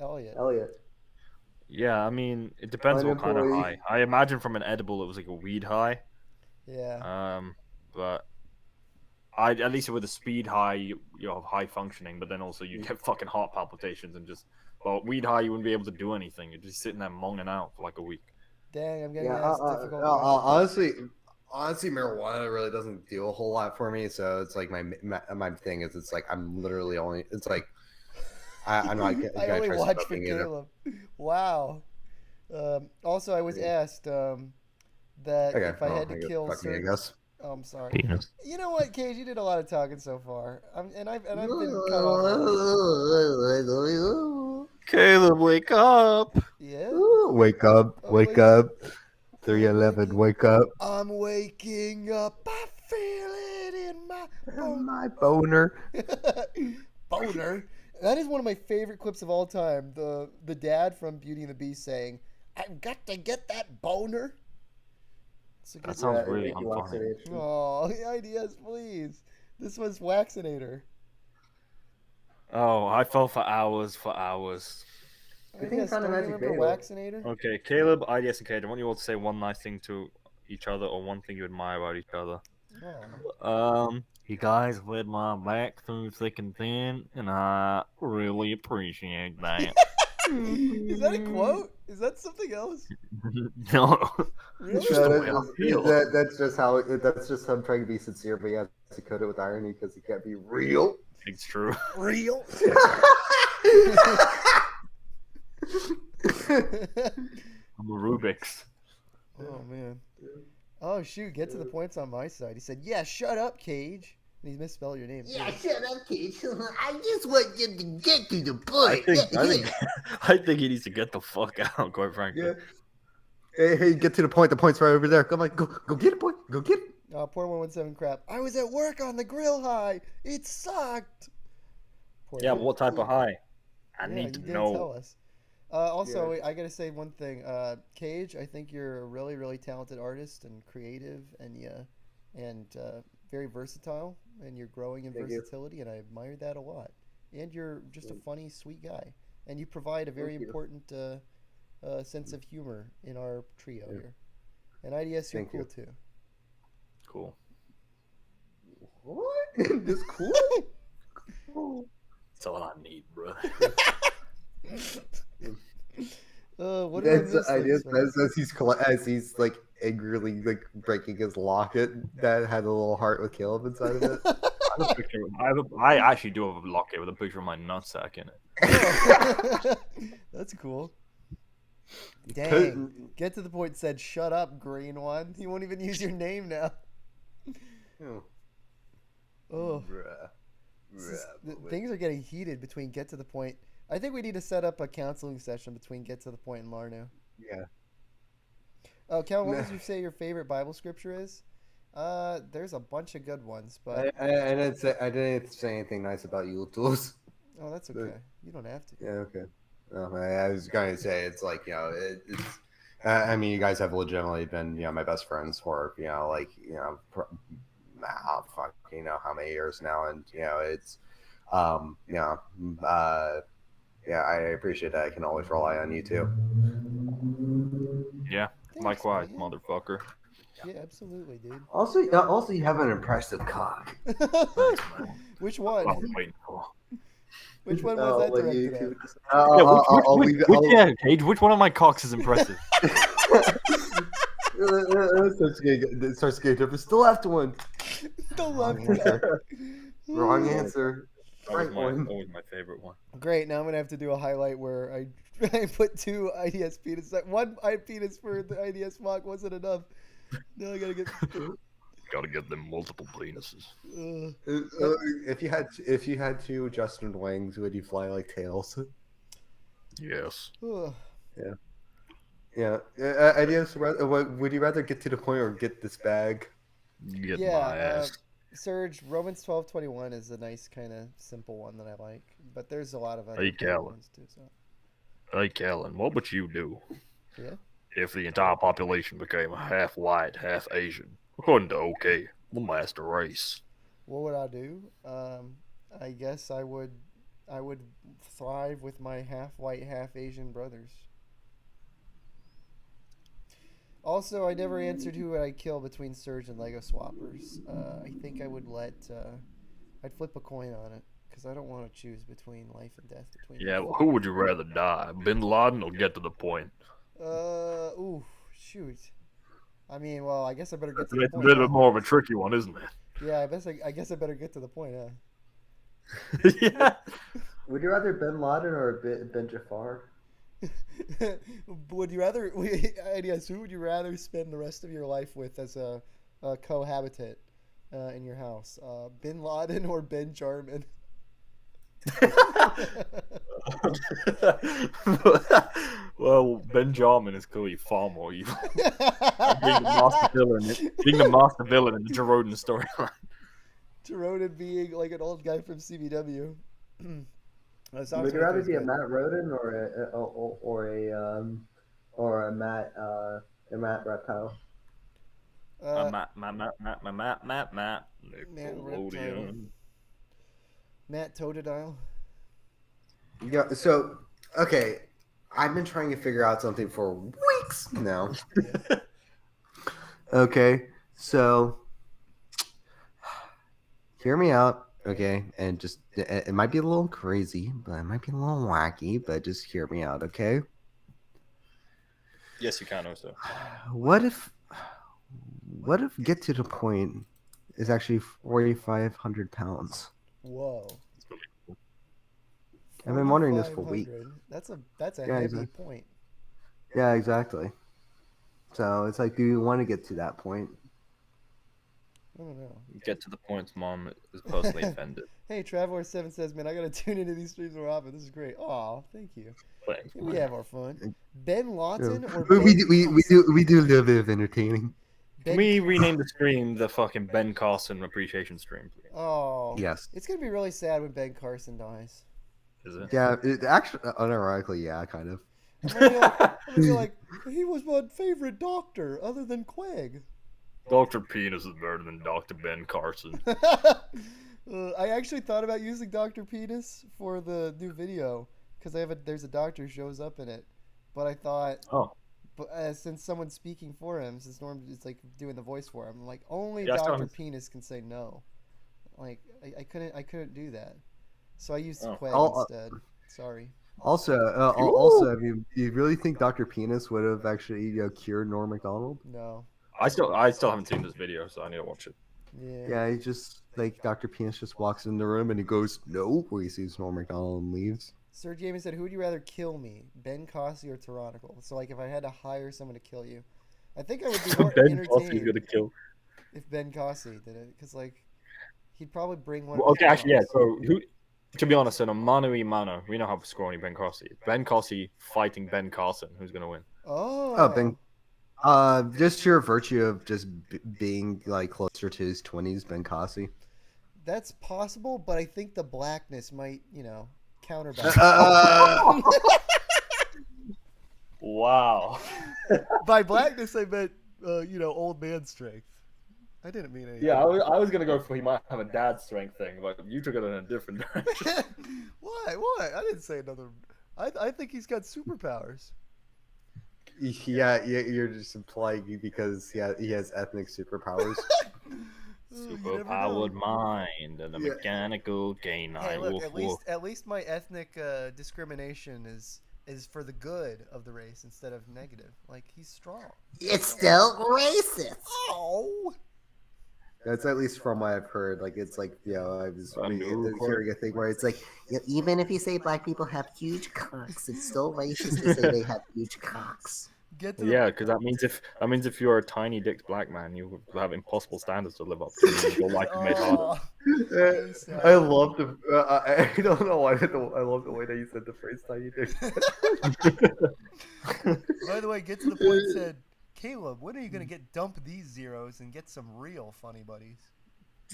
Speaker 1: Elliot.
Speaker 4: Yeah, I mean, it depends what kind of
Speaker 3: Unemployed.
Speaker 4: high. I imagine from an edible it was like a weed high.
Speaker 1: Yeah.
Speaker 4: But at least with a speed high, you have high functioning, but then also you get fucking heart palpitations and just. But weed high, you wouldn't be able to do anything. You're just sitting there monging out for like a week.
Speaker 1: Dang, I'm getting
Speaker 3: Yeah,
Speaker 1: asked difficult questions.
Speaker 3: honestly, marijuana really doesn't do a whole lot for me. So it's like my thing is it's like I'm literally only. It's like I'm not.
Speaker 1: I only watch for Caleb. Wow. Also, I was asked that if I had to kill certain.
Speaker 3: I guess.
Speaker 1: Oh, I'm sorry.
Speaker 4: Penis.
Speaker 1: You know what, Cage? You did a lot of talking so far. I've been cut off.
Speaker 4: Caleb, wake up!
Speaker 1: Yeah.
Speaker 3: Wake up! Wake up! 311, wake up!
Speaker 1: I'm waking up. I feel it in my
Speaker 3: My boner.
Speaker 1: boner. That is one of my favorite clips of all time. The dad from Beauty and the Beast saying, "I've got to get that boner."
Speaker 4: That sounds really unfunny.
Speaker 1: Oh, ideas, please. This was Waxinator.
Speaker 4: Oh, I fell for hours.
Speaker 3: I think it's
Speaker 1: Don't
Speaker 3: kinda
Speaker 1: you
Speaker 3: Magic
Speaker 1: remember
Speaker 3: Bagel.
Speaker 1: Waxinator?
Speaker 4: Okay, Caleb, IDS, and Cage, I want you all to say one nice thing to each other or one thing you admire about each other.
Speaker 1: Oh.
Speaker 4: You guys led my back through thick and thin, and I really appreciate that.
Speaker 1: Is that a quote? Is that something else?
Speaker 4: No.
Speaker 1: Really?
Speaker 4: Just the way I feel.
Speaker 3: That's just how I'm trying to be sincere, but yeah, to coat it with irony because he can't be real.
Speaker 4: It's true.
Speaker 1: Real.
Speaker 4: I'm a Rubik's.
Speaker 1: Oh man. Oh shoot! Get to the points on my side. He said, "Yeah, shut up, Cage." And he misspelled your name.
Speaker 2: Yeah,
Speaker 1: too.
Speaker 2: shut up, kid. I just want you to get to the
Speaker 4: I
Speaker 2: point.
Speaker 4: think, I think he needs to get the fuck out, quite frankly.
Speaker 3: Yeah. Hey, get to the point. The point's right over there. Come on, go get it, boy. Go get it.
Speaker 1: Poor 117 crap. I was at work on the grill high. It sucked. Poor
Speaker 4: Yeah,
Speaker 1: guy.
Speaker 4: but what type of high? I
Speaker 1: Yeah,
Speaker 4: need
Speaker 1: you
Speaker 4: to
Speaker 1: didn't
Speaker 4: know.
Speaker 1: tell us. Also, I gotta say one thing. Cage, I think you're a really, really talented artist and creative, and very versatile, and you're growing in
Speaker 3: Thank you.
Speaker 1: versatility, and I admire that a lot. And you're just a funny, sweet guy, and you provide a very
Speaker 3: Thank you.
Speaker 1: important sense of humor in our trio here. And IDS, you're
Speaker 3: Thank
Speaker 1: cool
Speaker 3: you.
Speaker 1: too.
Speaker 4: Cool.
Speaker 3: What? This cool?
Speaker 4: That's all I need, bro.
Speaker 1: What did I
Speaker 3: That's
Speaker 1: miss,
Speaker 3: ideas
Speaker 1: Legisman?
Speaker 3: as he's like angrily like breaking his locket that had a little heart with Caleb inside of it.
Speaker 4: I actually do have a locket with a picture of my nutsack in it.
Speaker 1: Oh. That's cool. Dang. Get to the point said, shut up, green one. He won't even use your name now. Oh. Things are getting heated between Get to the Point. I think we need to set up a counseling session between Get to the Point and Larno.
Speaker 3: Yeah.
Speaker 1: Oh, Kel, what would you say your favorite Bible scripture is? There's a bunch of good ones, but
Speaker 3: I didn't say anything nice about you tools.
Speaker 1: oh, that's okay. You don't have to.
Speaker 3: Yeah, okay. I was going to say it's like it's. I mean, you guys have legitimately been my best friends for how many years now, and it's yeah, I appreciate that. I can always rely on you too.
Speaker 4: Yeah,
Speaker 1: Thanks,
Speaker 4: likewise,
Speaker 1: man.
Speaker 4: motherfucker.
Speaker 1: Yeah, absolutely, dude.
Speaker 3: Also, you have an impressive cock.
Speaker 1: Which
Speaker 4: What
Speaker 1: one?
Speaker 4: I'm waiting for.
Speaker 1: Which one was that directed at?
Speaker 4: Yeah, Cage, which one of my cocks is impressive?
Speaker 3: It starts getting different. Still after one.
Speaker 1: The left
Speaker 3: answer. Wrong
Speaker 1: guy.
Speaker 3: answer. Right one.
Speaker 4: Always my favorite one.
Speaker 1: Great. Now I'm gonna have to do a highlight where I put two IDS penis. One penis for the IDS mock wasn't enough. Now I gotta get.
Speaker 4: Gotta get them multiple penises.
Speaker 3: If you had two Justin Wangs, would you fly like tails?
Speaker 4: Yes.
Speaker 3: Yeah. Ideas. Would you rather get to the point or get this bag?
Speaker 4: Get
Speaker 1: Yeah,
Speaker 4: my ass.
Speaker 1: Serge, Romans 12:21 is a nice kind of simple one that I like, but there's a lot of other
Speaker 4: Hey,
Speaker 1: good
Speaker 4: Callan.
Speaker 1: ones too. So
Speaker 4: Hey, Callan, what would you do
Speaker 1: yeah.
Speaker 4: if the entire population became half white, half Asian? According to OK, the master race.
Speaker 1: What would I do? I guess I would thrive with my half white, half Asian brothers. Also, I never answered who would I kill between Surge and Lego Swappers. I think I would I'd flip a coin on it because I don't want to choose between life and death between.
Speaker 4: Yeah, well, who would you rather die? Bin Laden or get to the point?
Speaker 1: Ooh, shoot. I mean, well, I guess I better get to the
Speaker 4: It's a
Speaker 1: point.
Speaker 4: bit
Speaker 1: huh?
Speaker 4: more of a tricky one, isn't
Speaker 1: Yeah, I guess I better get to the point, huh?
Speaker 4: it? Yeah.
Speaker 3: Would you rather Bin Laden or Ben Jafar?
Speaker 1: Would you rather? Ideas. Who would you rather spend the rest of your life with as a cohabitant in your house? Bin Laden or Ben Jarman?
Speaker 4: Well, Benjamin is clearly far more evil. Being the master villain in the Jeroden storyline.
Speaker 1: Jeroden being like an old guy from CBW.
Speaker 3: Would you rather be a Matt Roden or a Matt Reptile?
Speaker 4: Matt. Nickelodeon.
Speaker 1: Matt Totodile.
Speaker 3: Yeah. So okay, I've been trying to figure out something for weeks now. Okay, so hear me out, okay, and just it might be a little crazy, but it might be a little wacky, but just hear me out, okay?
Speaker 4: Yes, you can also.
Speaker 3: What if get to the point
Speaker 2: is actually 4,500 pounds.
Speaker 1: Whoa.
Speaker 2: I've been wondering this for weeks.
Speaker 1: 4,500. That's a
Speaker 2: Yeah,
Speaker 1: heavy
Speaker 2: exactly.
Speaker 1: point.
Speaker 2: Yeah, exactly. So it's like, do you want to get to that point?
Speaker 1: I don't know.
Speaker 4: Get to the point, Mom is personally offended.
Speaker 1: Hey, Traveler7 says, man, I gotta tune into these streams more often. This is great. Aw, thank you.
Speaker 4: Thanks,
Speaker 1: We
Speaker 4: man.
Speaker 1: have our fun. Ben Lawton or
Speaker 3: We
Speaker 1: Ben
Speaker 3: do a little bit of entertaining.
Speaker 4: Can we rename the stream the fucking Ben Carson appreciation stream, please?
Speaker 1: Oh.
Speaker 3: Yes.
Speaker 1: It's gonna be really sad when Ben Carson dies.
Speaker 4: Is it?
Speaker 3: Yeah, it actually, unironically, yeah, kind of.
Speaker 1: I'm gonna be like, he was my favorite doctor other than Quag.
Speaker 4: Dr. Penis is better than Dr. Ben Carson.
Speaker 1: I actually thought about using Dr. Penis for the new video because there's a doctor who shows up in it, but I thought, but since someone's speaking for him, since Norm is like doing the voice for him, like only Dr. Penis can say no. Like I couldn't do that, so I used Quag instead. Sorry.
Speaker 2: Also, I mean, do you really think Dr. Penis would have actually cured Norm Macdonald?
Speaker 1: No.
Speaker 4: I still haven't seen this video, so I need to watch it.
Speaker 2: Yeah, he just like Dr. Penis just walks in the room and he goes no, where he sees Norm Macdonald and leaves.
Speaker 1: Sir James said, "Who would you rather kill me, Ben Cossey or Tyrannical?" So like, if I had to hire someone to kill you, I think I would be more
Speaker 4: Ben Cossey's
Speaker 1: entertained
Speaker 4: gonna kill.
Speaker 1: if Ben Cossey did it, because like, he'd probably bring one.
Speaker 4: Well, okay, actually, yeah. So who? To be honest, in a mano a mano, we know how scrawny Ben Cossey is. Ben Cossey fighting Ben Carson. Who's gonna win?
Speaker 1: Oh.
Speaker 2: Ben. Just sheer virtue of just being like closer to his 20s, Ben Cossey.
Speaker 1: That's possible, but I think the blackness might, counterbalance.
Speaker 4: Wow.
Speaker 1: By blackness, I meant, old man strength. I didn't mean anything.
Speaker 4: Yeah, I was gonna go for he might have a dad strength thing, but you took it in a different direction.
Speaker 1: Why? I didn't say another. I think he's got superpowers.
Speaker 3: Yeah, you're just implying because he has ethnic superpowers.
Speaker 4: Superpowered mind and a mechanical canine.
Speaker 1: Hey, look, at least my ethnic discrimination is for the good of the race instead of negative. Like, he's strong.
Speaker 7: It's still racist.
Speaker 1: Oh.
Speaker 3: That's at least from what I've heard. Like, it's like, I was hearing a thing where it's like,
Speaker 7: Even if you say black people have huge cocks, it's still racist to say they have huge cocks.
Speaker 4: Yeah, because that means if you're a tiny dick black man, you have impossible standards to live up to. Your life is made harder.
Speaker 3: I love the. I don't know why. I love the way that you said the phrase "tiny dick."
Speaker 1: By the way, get to the point. Said, Caleb, when are you gonna dump these zeros and get some real funny buddies?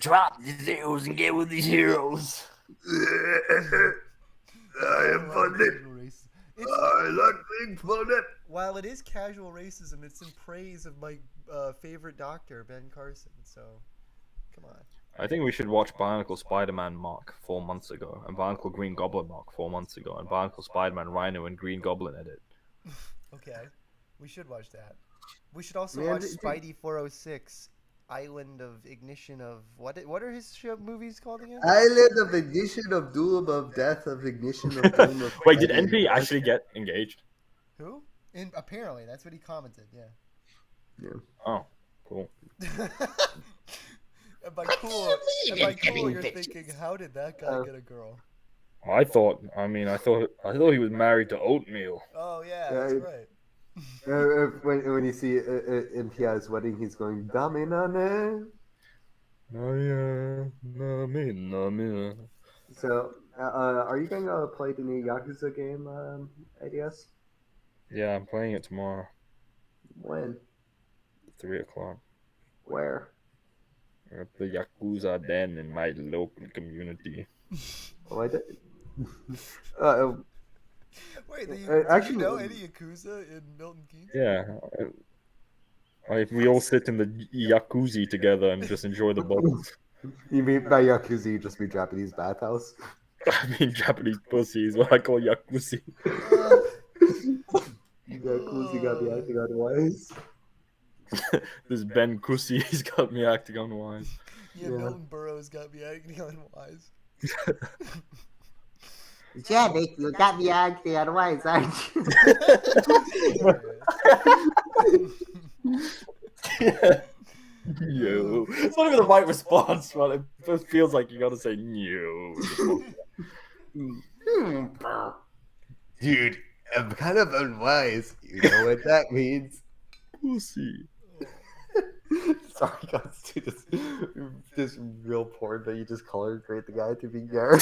Speaker 5: Drop the zeros and get with these heroes.
Speaker 3: I am funny. I like being funny.
Speaker 1: While it is casual racism, it's in praise of my favorite doctor, Ben Carson. So, come on.
Speaker 4: I think we should watch Bionicle Spider-Man Mark 4 months ago, and Bionicle Green Goblin Mark 4 months ago, and Bionicle Spider-Man Rhino and Green Goblin edit.
Speaker 1: Okay, we should watch that. We should also watch Spidey 406, Island of Ignition of what are his movies called again?
Speaker 3: Island of Ignition of Doom of Death of Ignition of Doom of.
Speaker 4: Wait, did NP actually get engaged?
Speaker 1: Who? Apparently, that's what he commented. Yeah.
Speaker 4: Oh, cool.
Speaker 1: And by cool, you're thinking, how did that guy get a girl?
Speaker 4: I thought he was married to Oatmeal.
Speaker 1: Oh yeah, that's right.
Speaker 3: When you see MPI's wedding, he's going "Dame nane." So, are you going to play the new Yakuza game, ADS?
Speaker 4: Yeah, I'm playing it tomorrow.
Speaker 3: When?
Speaker 4: 3 o'clock.
Speaker 3: Where?
Speaker 4: At the Yakuza den in my local community.
Speaker 3: Oh, I did.
Speaker 1: Wait, do
Speaker 3: actually,
Speaker 1: you know any Yakuza in Milton Keynes?
Speaker 4: Yeah. We all sit in the jacuzzi together and just enjoy the bubbles.
Speaker 3: You mean by Yakuza, you just mean Japanese bathhouse?
Speaker 4: I mean Japanese pussy is what I call jacuzzi.
Speaker 3: Yakuza got me acting otherwise.
Speaker 4: This Ben Kusi, he's got me acting unwise.
Speaker 1: Yeah, Milton Burrows got me acting unwise.
Speaker 7: Yeah, Nick, you got me acting otherwise, aren't you?
Speaker 4: No. It's not even the right response, but it just feels like you gotta say no.
Speaker 3: Dude, I'm kind of unwise. You know what that means?
Speaker 4: Pussy.
Speaker 3: Sorry, guys, to this real porn, but you just color grade the guy to be Gary.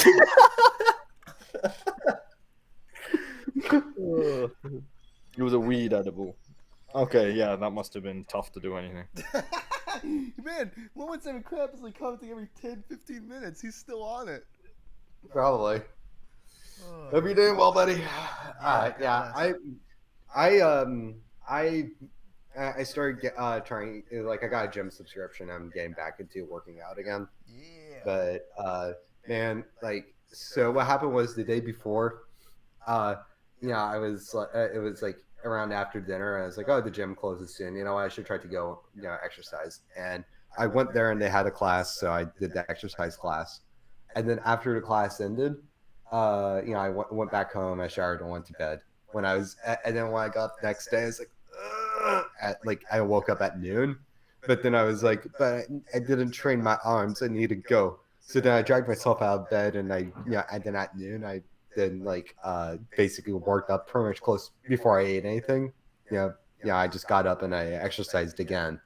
Speaker 4: It was a weed edible. Okay, yeah, that must have been tough to do anything.
Speaker 1: Man, 117 Crab is like commenting every 10, 15 minutes. He's still on it.
Speaker 3: Probably.
Speaker 1: Oh.
Speaker 3: Hope you're doing well, buddy.
Speaker 1: Yeah,
Speaker 3: I started trying, like, I got a gym subscription. I'm getting back into working out again.
Speaker 1: Yeah.
Speaker 3: But man, like, so what happened was the day before, I was it was like around after dinner, and I was like, oh, the gym closes soon. You know, I should try to go, exercise. And I went there, and they had a class, so I did the exercise class. And then after the class ended, I went back home, I showered, and went to bed. And then when I got the next day, I was like, ugh, I woke up at noon, but then I was like, but I didn't train my arms. I need to go. So then I dragged myself out of bed, and and then at noon, I then basically worked up pretty much close before I ate anything. I just got up and I exercised again.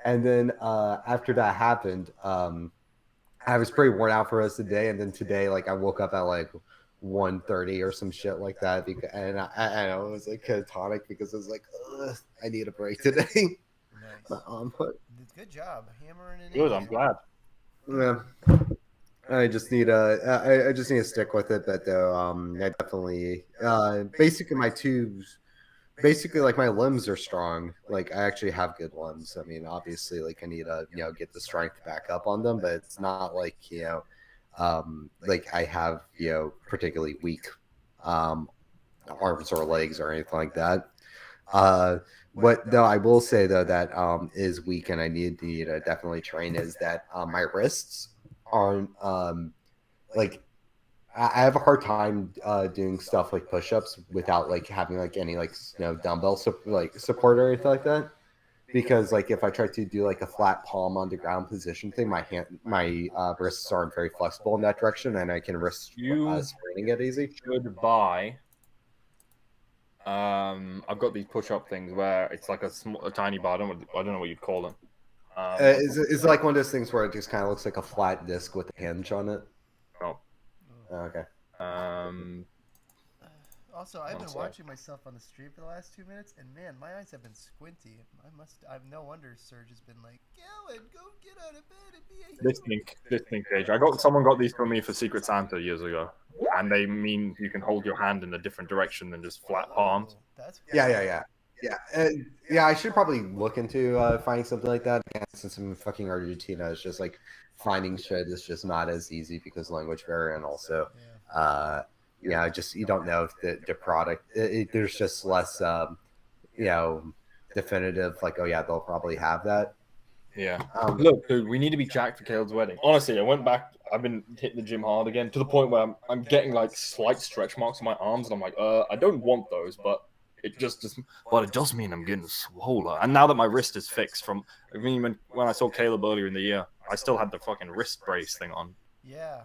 Speaker 3: And then after that happened, I was pretty worn out for the rest of the day. And then today, I woke up at 1:30 or some shit like that. And I know it was catatonic because I was like, ugh, I need a break today.
Speaker 1: Nice. Good job hammering it.
Speaker 4: Good, I'm glad.
Speaker 3: Yeah. I just need to stick with it, but I definitely basically my limbs are strong. I actually have good limbs. I mean, obviously, I need to get the strength back up on them, but it's not like I have particularly weak arms or legs or anything like that. What though I will say though that is weak and I need to definitely train is that my wrists aren't I have a hard time doing stuff like push-ups without having any dumbbell support or anything like that, because if I try to do a flat palm on the ground position thing, my wrists aren't very flexible in that direction, and I can risk spraining it easy.
Speaker 4: Should buy. I've got these push-up things where it's a tiny bar. I don't know what you'd call them.
Speaker 3: Is it one of those things where it just kind of looks like a flat disc with a hinge on it?
Speaker 4: Oh.
Speaker 3: Okay.
Speaker 1: Also, I've been watching myself on the stream for the last 2 minutes, and man, my eyes have been squinty. I've no wonder Serge has been like, Galen, go get out of bed and be a human.
Speaker 4: This thing, Cage. Someone got these for me for Secret Santa years ago, and they mean you can hold your hand in a different direction than just flat palms.
Speaker 1: That's
Speaker 3: Yeah. I should probably look into finding something like that. Again, since I'm in fucking Argentina, it's just finding shit is just not as easy because language barrier, and also, just you don't know if the product. There's just less, definitive. They'll probably have that.
Speaker 4: Yeah. Look, dude, we need to be jacked for Caleb's wedding. Honestly, I went back. I've been hitting the gym hard again to the point where I'm getting slight stretch marks on my arms, and I'm like, I don't want those, but. It does mean I'm getting swollen. And now that my wrist is fixed when I saw Caleb earlier in the year, I still had the fucking wrist brace thing on.
Speaker 1: Yeah.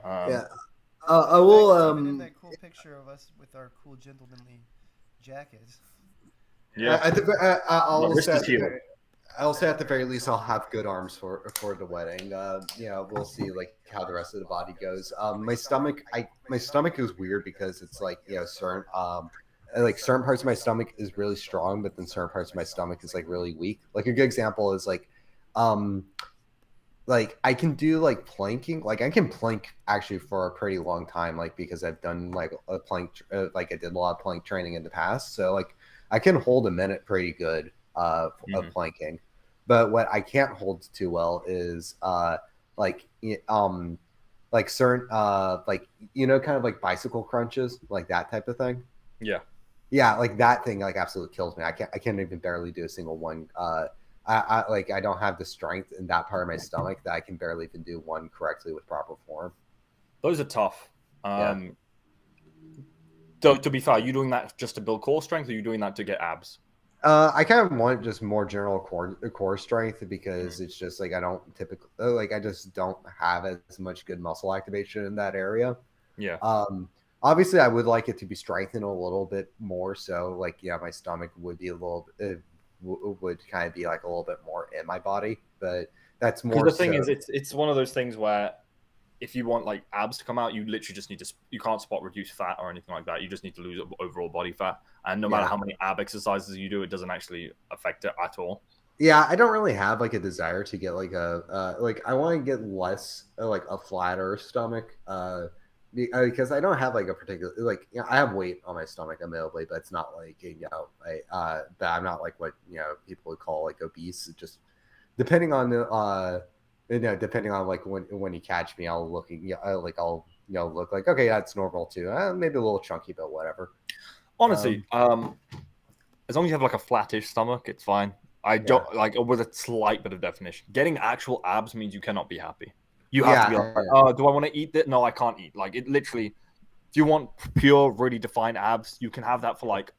Speaker 3: I will.
Speaker 1: That cool picture of us with our cool gentlemanly jackets.
Speaker 4: Yeah.
Speaker 3: I'll say at the very least I'll have good arms for the wedding. We'll see how the rest of the body goes. My stomach is weird because it's certain certain parts of my stomach is really strong, but then certain parts of my stomach is really weak. A good example is I can do planking. I can plank actually for a pretty long time, because I've done a plank, I did a lot of plank training in the past. So I can hold a minute pretty good of planking. But what I can't hold too well is certain kind of bicycle crunches, that type of thing.
Speaker 4: Yeah.
Speaker 3: Yeah, that thing absolutely kills me. I can't even barely do a single one. I don't have the strength in that part of my stomach that I can barely even do one correctly with proper form.
Speaker 4: Those are tough. To be fair, are you doing that just to build core strength, or are you doing that to get abs?
Speaker 3: I kind of want just more general core strength because it's just like I don't typically like I just don't have as much good muscle activation in that area.
Speaker 4: Yeah.
Speaker 3: Obviously, I would like it to be strengthened a little bit more. So, like, yeah, my stomach would be a little would kind of be like a little bit more in my body, but that's more.
Speaker 4: Because the thing is, it's one of those things where if you want like abs to come out, you literally just need to. You can't spot reduce fat or anything like that. You just need to lose overall body fat, and no matter how many ab exercises you do, it doesn't actually affect it at all.
Speaker 3: Yeah, I don't really have like a desire to get like a like I want to get less like a flatter stomach because I don't have like a particular like I have weight on my stomach admittedly, but it's not like but I'm not like what people would call like obese. It just depending on the depending on like when you catch me, I'll look I'll look like okay, that's normal too. Maybe a little chunky, but whatever.
Speaker 4: Honestly, as long as you have like a flattish stomach, it's fine. I don't like with a slight bit of definition. Getting actual abs means you cannot be happy. You have to be like, oh, do I want to eat that? No, I can't eat. Like it literally, if you want pure, really defined abs, you can have that for like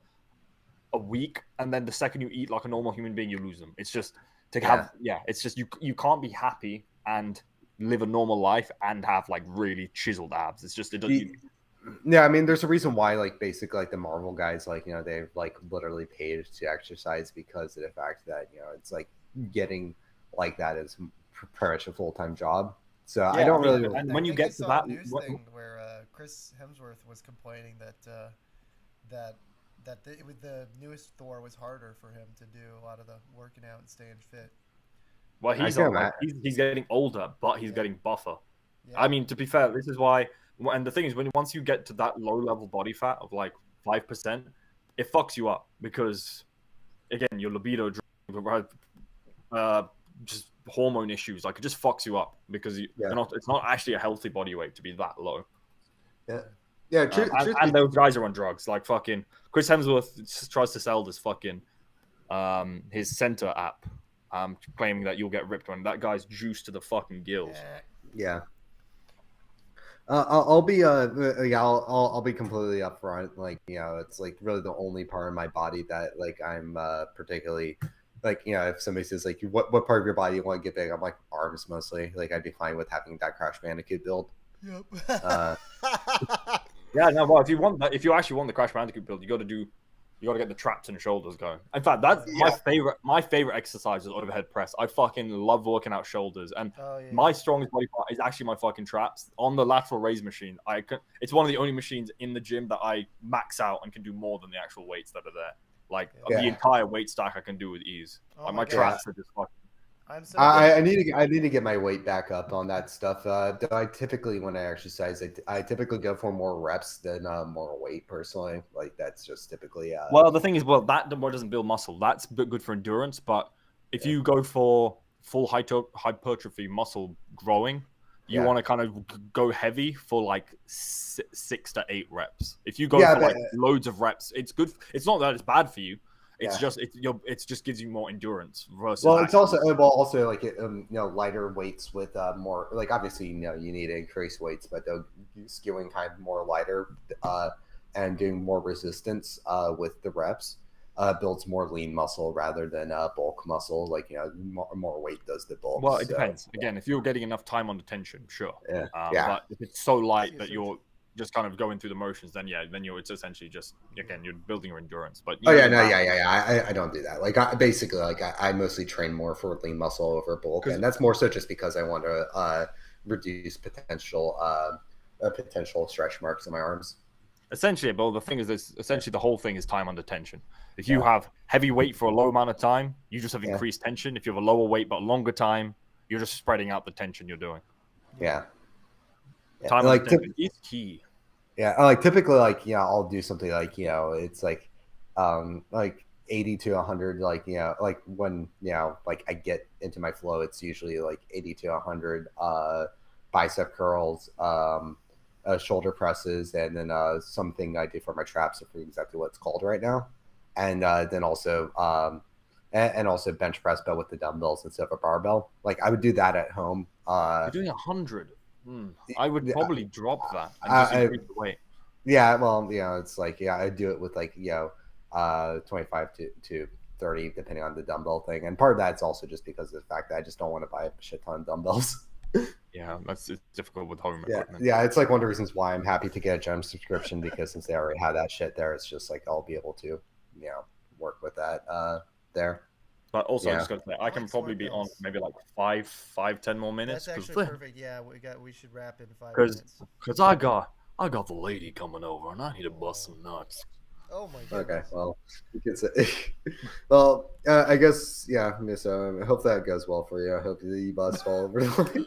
Speaker 4: a week, and then the second you eat like a normal human being, you lose them. It's just to have, it's just you can't be happy and live a normal life and have like really chiseled abs. It's just it doesn't.
Speaker 3: Yeah, I mean, there's a reason why, like, basically, like the Marvel guys, like, they've like literally paid to exercise because of the fact that it's like getting like that is pretty much a full-time job. So I don't really.
Speaker 4: And when you get to that
Speaker 1: news thing where Chris Hemsworth was complaining that the newest Thor was harder for him to do a lot of the working out and staying fit.
Speaker 4: Well, he's getting older, but he's getting buffer. Yeah. I mean, to be fair, this is why. And the thing is, once you get to that low level body fat of like 5%, it fucks you up because, again, your libido, just hormone issues, like it just fucks you up because it's not actually a healthy body weight to be that low.
Speaker 3: Yeah,
Speaker 4: and those guys are on drugs. Like fucking Chris Hemsworth tries to sell this fucking his center app, claiming that you'll get ripped when that guy's juiced to the fucking gills.
Speaker 3: Yeah. I'll be I'll be completely upfront. Like it's like really the only part of my body that like I'm particularly like if somebody says like what part of your body you want to get big, I'm like arms mostly. Like I'd be fine with having that Crash Bandicoot build.
Speaker 1: Yep.
Speaker 4: Well, if you actually want the Crash Bandicoot build, you got to get the traps and shoulders going. In fact, that's my favorite exercise is overhead press. I fucking love working out shoulders, and my strongest body part is actually my fucking traps on the lateral raise machine. It's one of the only machines in the gym that I max out and can do more than the actual weights that are there. Like the entire weight stack I can do with ease. My traps are just fucking.
Speaker 3: I need to get my weight back up on that stuff. I typically when I exercise, I typically go for more reps than more weight personally. Like that's just typically.
Speaker 4: Well, the thing is, that doesn't build muscle. That's good for endurance, but if you go for full hypertrophy muscle growing, you want to kind of go heavy for like 6 to 8 reps. If you go for like loads of reps, it's good. It's not that it's bad for you. It's just it just gives you more endurance versus.
Speaker 3: Well, it's also like lighter weights with more like obviously you need to increase weights, but skewing kind of more lighter and doing more resistance with the reps builds more lean muscle rather than bulk muscle. Like more weight does the bulk.
Speaker 4: Well, it depends. Again, if you're getting enough time under tension, sure. But if it's so light that you're just kind of going through the motions, then it's essentially just you're building your endurance. But
Speaker 3: I don't do that. Like I mostly train more for lean muscle over bulk, and that's more so just because I want to reduce potential stretch marks in my arms.
Speaker 4: Essentially, but the thing is, the whole thing is time under tension. If you have heavy weight for a low amount of time, you just have increased tension. If you have a lower weight but longer time, you're just spreading out the tension you're doing.
Speaker 3: Yeah.
Speaker 4: Time like is key.
Speaker 3: Yeah, like typically, like I'll do something like it's like 80 to 100. Like like when like I get into my flow, it's usually like 80 to 100 bicep curls, shoulder presses, and then something I do for my traps. I forget exactly what it's called right now, and then also and also bench press, but with the dumbbells instead of a barbell. Like I would do that at home.
Speaker 4: You're doing 100. I would probably drop that and just increase the weight.
Speaker 3: Yeah, well, it's like I do it with like 25 to 30, depending on the dumbbell thing. And part of that's also just because of the fact that I just don't want to buy a shit ton of dumbbells.
Speaker 4: Yeah, it's difficult with home
Speaker 3: Yeah,
Speaker 4: equipment.
Speaker 3: yeah, it's like one of the reasons why I'm happy to get a gym subscription, because since they already have that shit there, it's just like I'll be able to, work with that there.
Speaker 4: But also, I
Speaker 3: Yeah.
Speaker 4: just got to say, I can
Speaker 1: Like
Speaker 4: probably
Speaker 1: smart
Speaker 4: be on
Speaker 1: bills.
Speaker 4: maybe like 5, 10 more minutes.
Speaker 1: That's actually perfect. Yeah, we should wrap in 5 minutes.
Speaker 5: Cause I got the lady coming over, and I need to bust some nuts.
Speaker 1: Oh my goodness.
Speaker 3: Okay, well, you can say. Well, I guess So I hope that goes well for you. I hope you bust all over the place.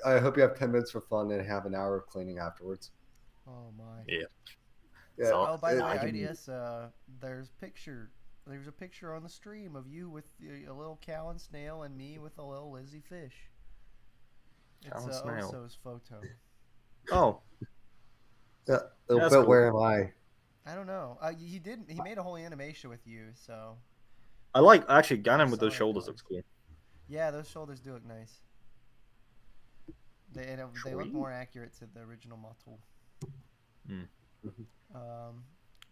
Speaker 3: I hope you have 10 minutes for fun and have an hour of cleaning afterwards.
Speaker 1: Oh my.
Speaker 4: Yeah.
Speaker 3: Yeah.
Speaker 5: So,
Speaker 1: Oh, by the way,
Speaker 5: I can-
Speaker 1: IDS, there's a picture on the stream of you with a little cow and snail, and me with a little Lizzie fish.
Speaker 4: Cow
Speaker 1: It's
Speaker 4: and snail.
Speaker 1: Oso's photo.
Speaker 4: Oh,
Speaker 3: Yeah,
Speaker 4: That's
Speaker 3: but
Speaker 4: cool.
Speaker 3: where am I?
Speaker 1: I don't know. He made a whole animation with you, so
Speaker 4: I like actually Ganon with those
Speaker 1: Sorry.
Speaker 4: shoulders looks cool.
Speaker 1: yeah, those shoulders do look nice. They look
Speaker 4: Sweet.
Speaker 1: more accurate to the original model.
Speaker 4: Mm.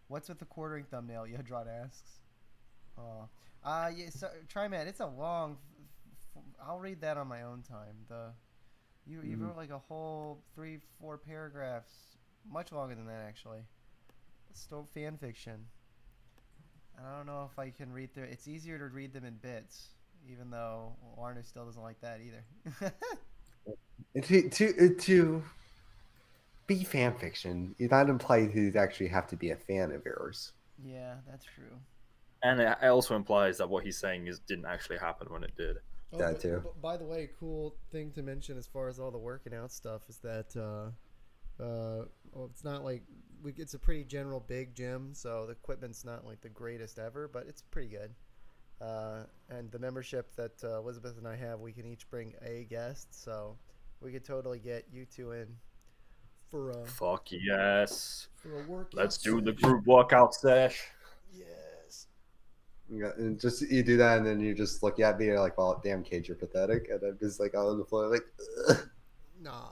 Speaker 1: What's with the quartering thumbnail? Yadron asks. Oh, yeah. So, Tryman, it's a long. I'll read that on my own time. You wrote like a whole 3-4 paragraphs, much longer than that actually. Still fan fiction. I don't know if I can read through. It's easier to read them in bits, even though Arno still doesn't like that either.
Speaker 3: To be fan fiction, you're not implied to actually have to be a fan of yours.
Speaker 1: Yeah, that's true.
Speaker 4: And it also implies that what he's saying didn't actually happen when it did.
Speaker 3: That too.
Speaker 1: But by the way, cool thing to mention as far as all the working out stuff is that it's not like it's a pretty general big gym, so the equipment's not like the greatest ever, but it's pretty good. And the membership that Elizabeth and I have, we can each bring a guest, so we could totally get you two in for a
Speaker 4: Fuck yes.
Speaker 1: workout.
Speaker 4: Let's do the
Speaker 1: session.
Speaker 4: group workout sesh.
Speaker 1: Yes.
Speaker 3: Yeah, and just you do that, and then you just look at me and you're like, "Well, damn, Cage, you're pathetic." And I'm just like on the floor, like, ugh.
Speaker 1: No,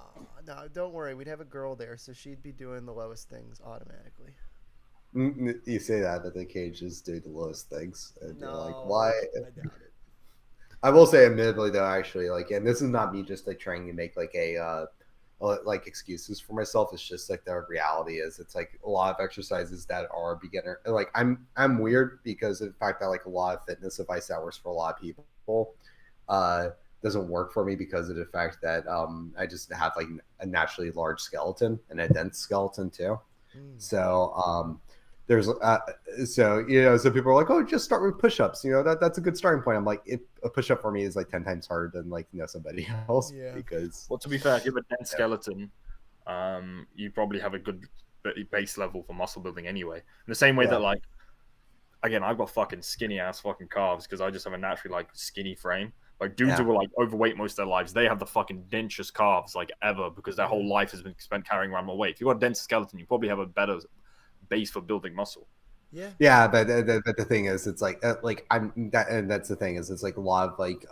Speaker 1: don't worry. We'd have a girl there, so she'd be doing the lowest things automatically.
Speaker 3: You say that, but then Cage is doing the lowest things, and you're like,
Speaker 1: No,
Speaker 3: "Why?"
Speaker 1: I doubt it.
Speaker 3: I will say, admittedly, though, actually, like, and this is not me just like trying to make like a like excuses for myself. It's just like the reality is, it's like a lot of exercises that are beginner. Like, I'm weird because of the fact that like a lot of fitness advice that works for a lot of people doesn't work for me because of the fact that I just have like a naturally large skeleton and a dense skeleton too. So there's so some people are like, oh, just start with push-ups, that's a good starting point. I'm like, a push-up for me is like 10 times harder than like somebody else.
Speaker 1: Yeah.
Speaker 3: Because
Speaker 4: Well, to be fair, if you have a dense skeleton, you probably have a good base level for muscle building anyway. In the same way that, like, again, I've got fucking skinny ass fucking calves because I just have a naturally like skinny frame. Like dudes who are like overweight most of their lives, they have the fucking densest calves like ever because their whole life has been spent carrying around more weight. If you've got a denser skeleton, you probably have a better base for building muscle.
Speaker 3: Yeah, but the thing is, it's like and that's the thing is, it's like a lot of like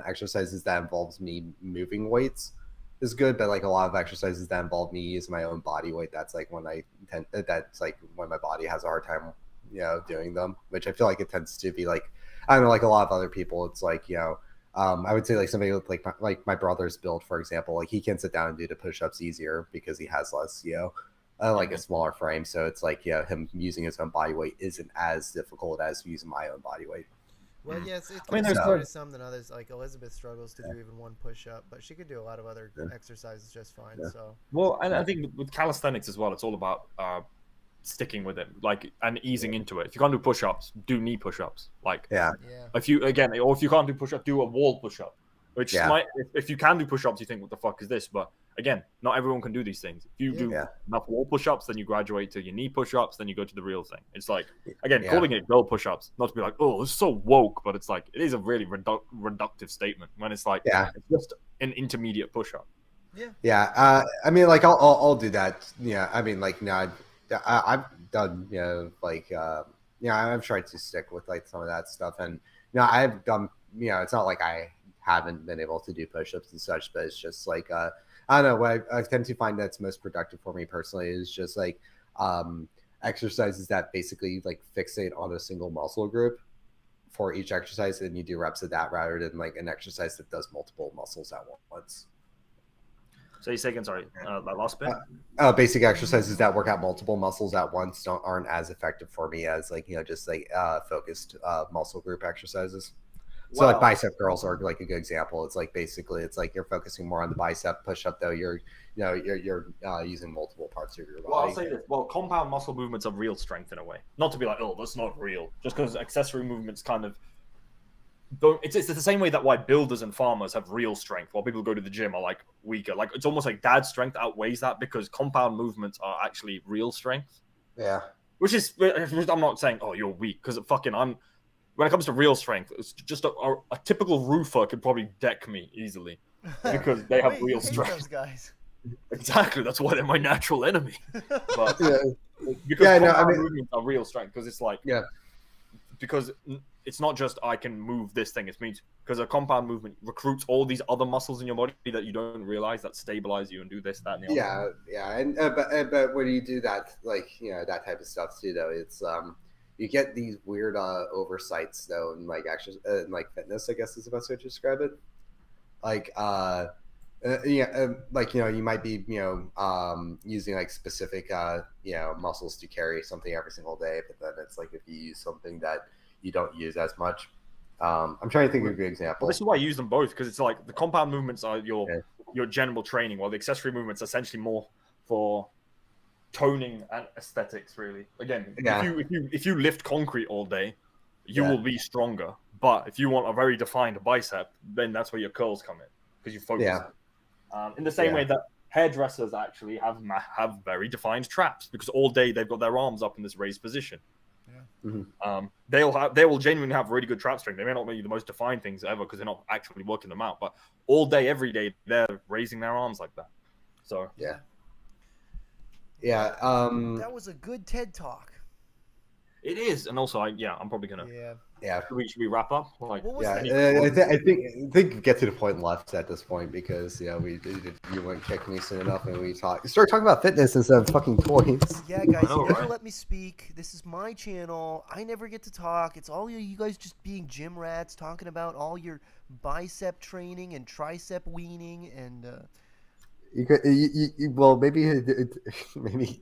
Speaker 3: exercises that involves me moving weights is good, but like a lot of exercises that involve me using my own body weight, that's like when that's like when my body has a hard time doing them, which I feel like it tends to be like, I don't know, like a lot of other people, it's like I would say like somebody with like my brother's build, for example, like he can sit down and do the push-ups easier because he has less like a smaller frame, so it's like him using his own body weight isn't as difficult as using my own body weight.
Speaker 1: Well, yes, it's
Speaker 4: I mean, there's
Speaker 1: harder to some than others. Like Elizabeth struggles to do even one push-up, but she could do a lot of other exercises just fine. So
Speaker 4: Well, and I think with calisthenics as well, it's all about sticking with it, like, and easing into it. If you can't do push-ups, do knee push-ups. Like, if you can't do push-up, do a wall push-up. Which might, if you can do push-ups, you think, what the fuck is this? But again, not everyone can do these things. If you do enough wall push-ups, then you graduate to your knee push-ups, then you go to the real thing. It's like, again, calling it girl push-ups, not to be like, oh, it's so woke, but it's like, it is a really reductive statement when it's like, it's just an intermediate push-up.
Speaker 3: I mean, like I'll do that. I mean, like I've done I've tried to stick with like some of that stuff, and I've done it's not like I haven't been able to do push-ups and such, but it's just like I don't know, what I tend to find that's most productive for me personally is just like exercises that basically like fixate on a single muscle group for each exercise, and you do reps of that rather than like an exercise that does multiple muscles at once.
Speaker 4: So you say again, sorry, that last bit.
Speaker 3: Basic exercises that work out multiple muscles at once aren't as effective for me as like just like focused muscle group exercises. So like bicep curls are like a good example. It's like basically it's like you're focusing more on the bicep push up though. You're using multiple parts of your body.
Speaker 4: Well, I'll say this. Well, compound muscle movements are real strength in a way. Not to be like, oh, that's not real. Just because accessory movements kind of don't. It's the same way that why builders and farmers have real strength, while people who go to the gym are like weaker. Like it's almost like dad's strength outweighs that because compound movements are actually real strength.
Speaker 3: Yeah.
Speaker 4: Which is, I'm not saying, oh, you're weak because when it comes to real strength, it's just a typical roofer could probably deck me easily because they have real strength.
Speaker 1: Those guys.
Speaker 4: Exactly, that's why they're my natural enemy. But
Speaker 3: Because
Speaker 4: movements are real strength because it's like because it's not just I can move this thing. It means because a compound movement recruits all these other muscles in your body that you don't realize that stabilize you and do this, that, and the other.
Speaker 3: And but when you do that, like that type of stuff too, though, it's you get these weird oversights though, and like actually like fitness, I guess is the best way to describe it. Like like you might be using like specific muscles to carry something every single day, but then it's like if you use something that you don't use as much. I'm trying to think of a good example.
Speaker 4: Well, this is why I use them both because it's like the compound movements are your general training, while the accessory movements are essentially more for toning and aesthetics. Really, again, if you lift concrete all day, you will be stronger. But if you want a very defined bicep, then that's where your curls come in because you focus. In the same way that hairdressers actually have very defined traps because all day they've got their arms up in this raised position. They will genuinely have really good trap strength. They may not be the most defined things ever because they're not actually working them out, but all day, every day, they're raising their arms like that. So
Speaker 1: that was a good TED talk.
Speaker 4: It is, and also I'm probably gonna. Should we wrap up? Like,
Speaker 3: I think get to the point left at this point because you wouldn't kick me soon enough, and we start talking about fitness instead of fucking toys.
Speaker 1: Yeah, guys, you never let me speak. This is my channel. I never get to talk. It's all you guys just being gym rats, talking about all your bicep training and tricep weaning and.
Speaker 3: Well, maybe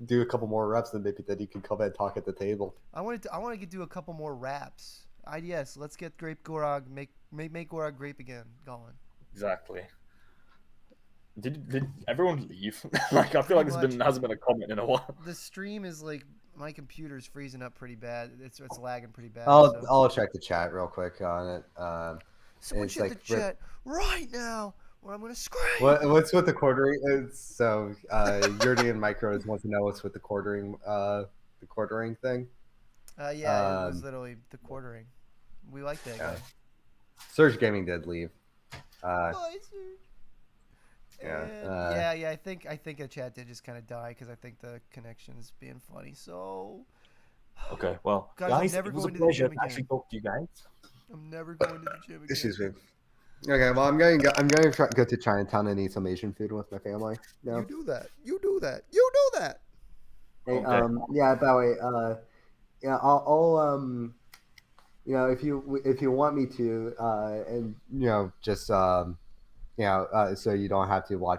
Speaker 3: do a couple more reps, and maybe then you can come and talk at the table.
Speaker 1: I want to do a couple more raps. Yes, let's get Grape Gorog, make Gorog grape again going.
Speaker 4: Exactly. Did everyone leave? Like I feel like hasn't been a comment in a while.
Speaker 1: The stream is like my computer's freezing up pretty bad. It's lagging pretty bad.
Speaker 3: I'll check the chat real quick on it.
Speaker 1: Switch the chat right now. Or I'm gonna scream.
Speaker 3: What's with the quartering? So Yurdi and Micros wants to know what's with the quartering thing.
Speaker 1: It was literally the quartering. We like that guy.
Speaker 3: Surge Gaming did leave.
Speaker 1: Bye, Surge. I think the chat did just kind of die because I think the connection is being funny. So.
Speaker 4: Okay, well,
Speaker 1: guys,
Speaker 4: it was a pleasure to actually talk to you guys.
Speaker 1: I'm never going to the gym again.
Speaker 3: Excuse me. Okay, well, I'm going to go to Chinatown and eat some Asian food with my family. No?
Speaker 1: You do that.
Speaker 2: Hey,
Speaker 4: Okay.
Speaker 2: by the way, I'll if you want me to, and
Speaker 3: just so you don't have to watch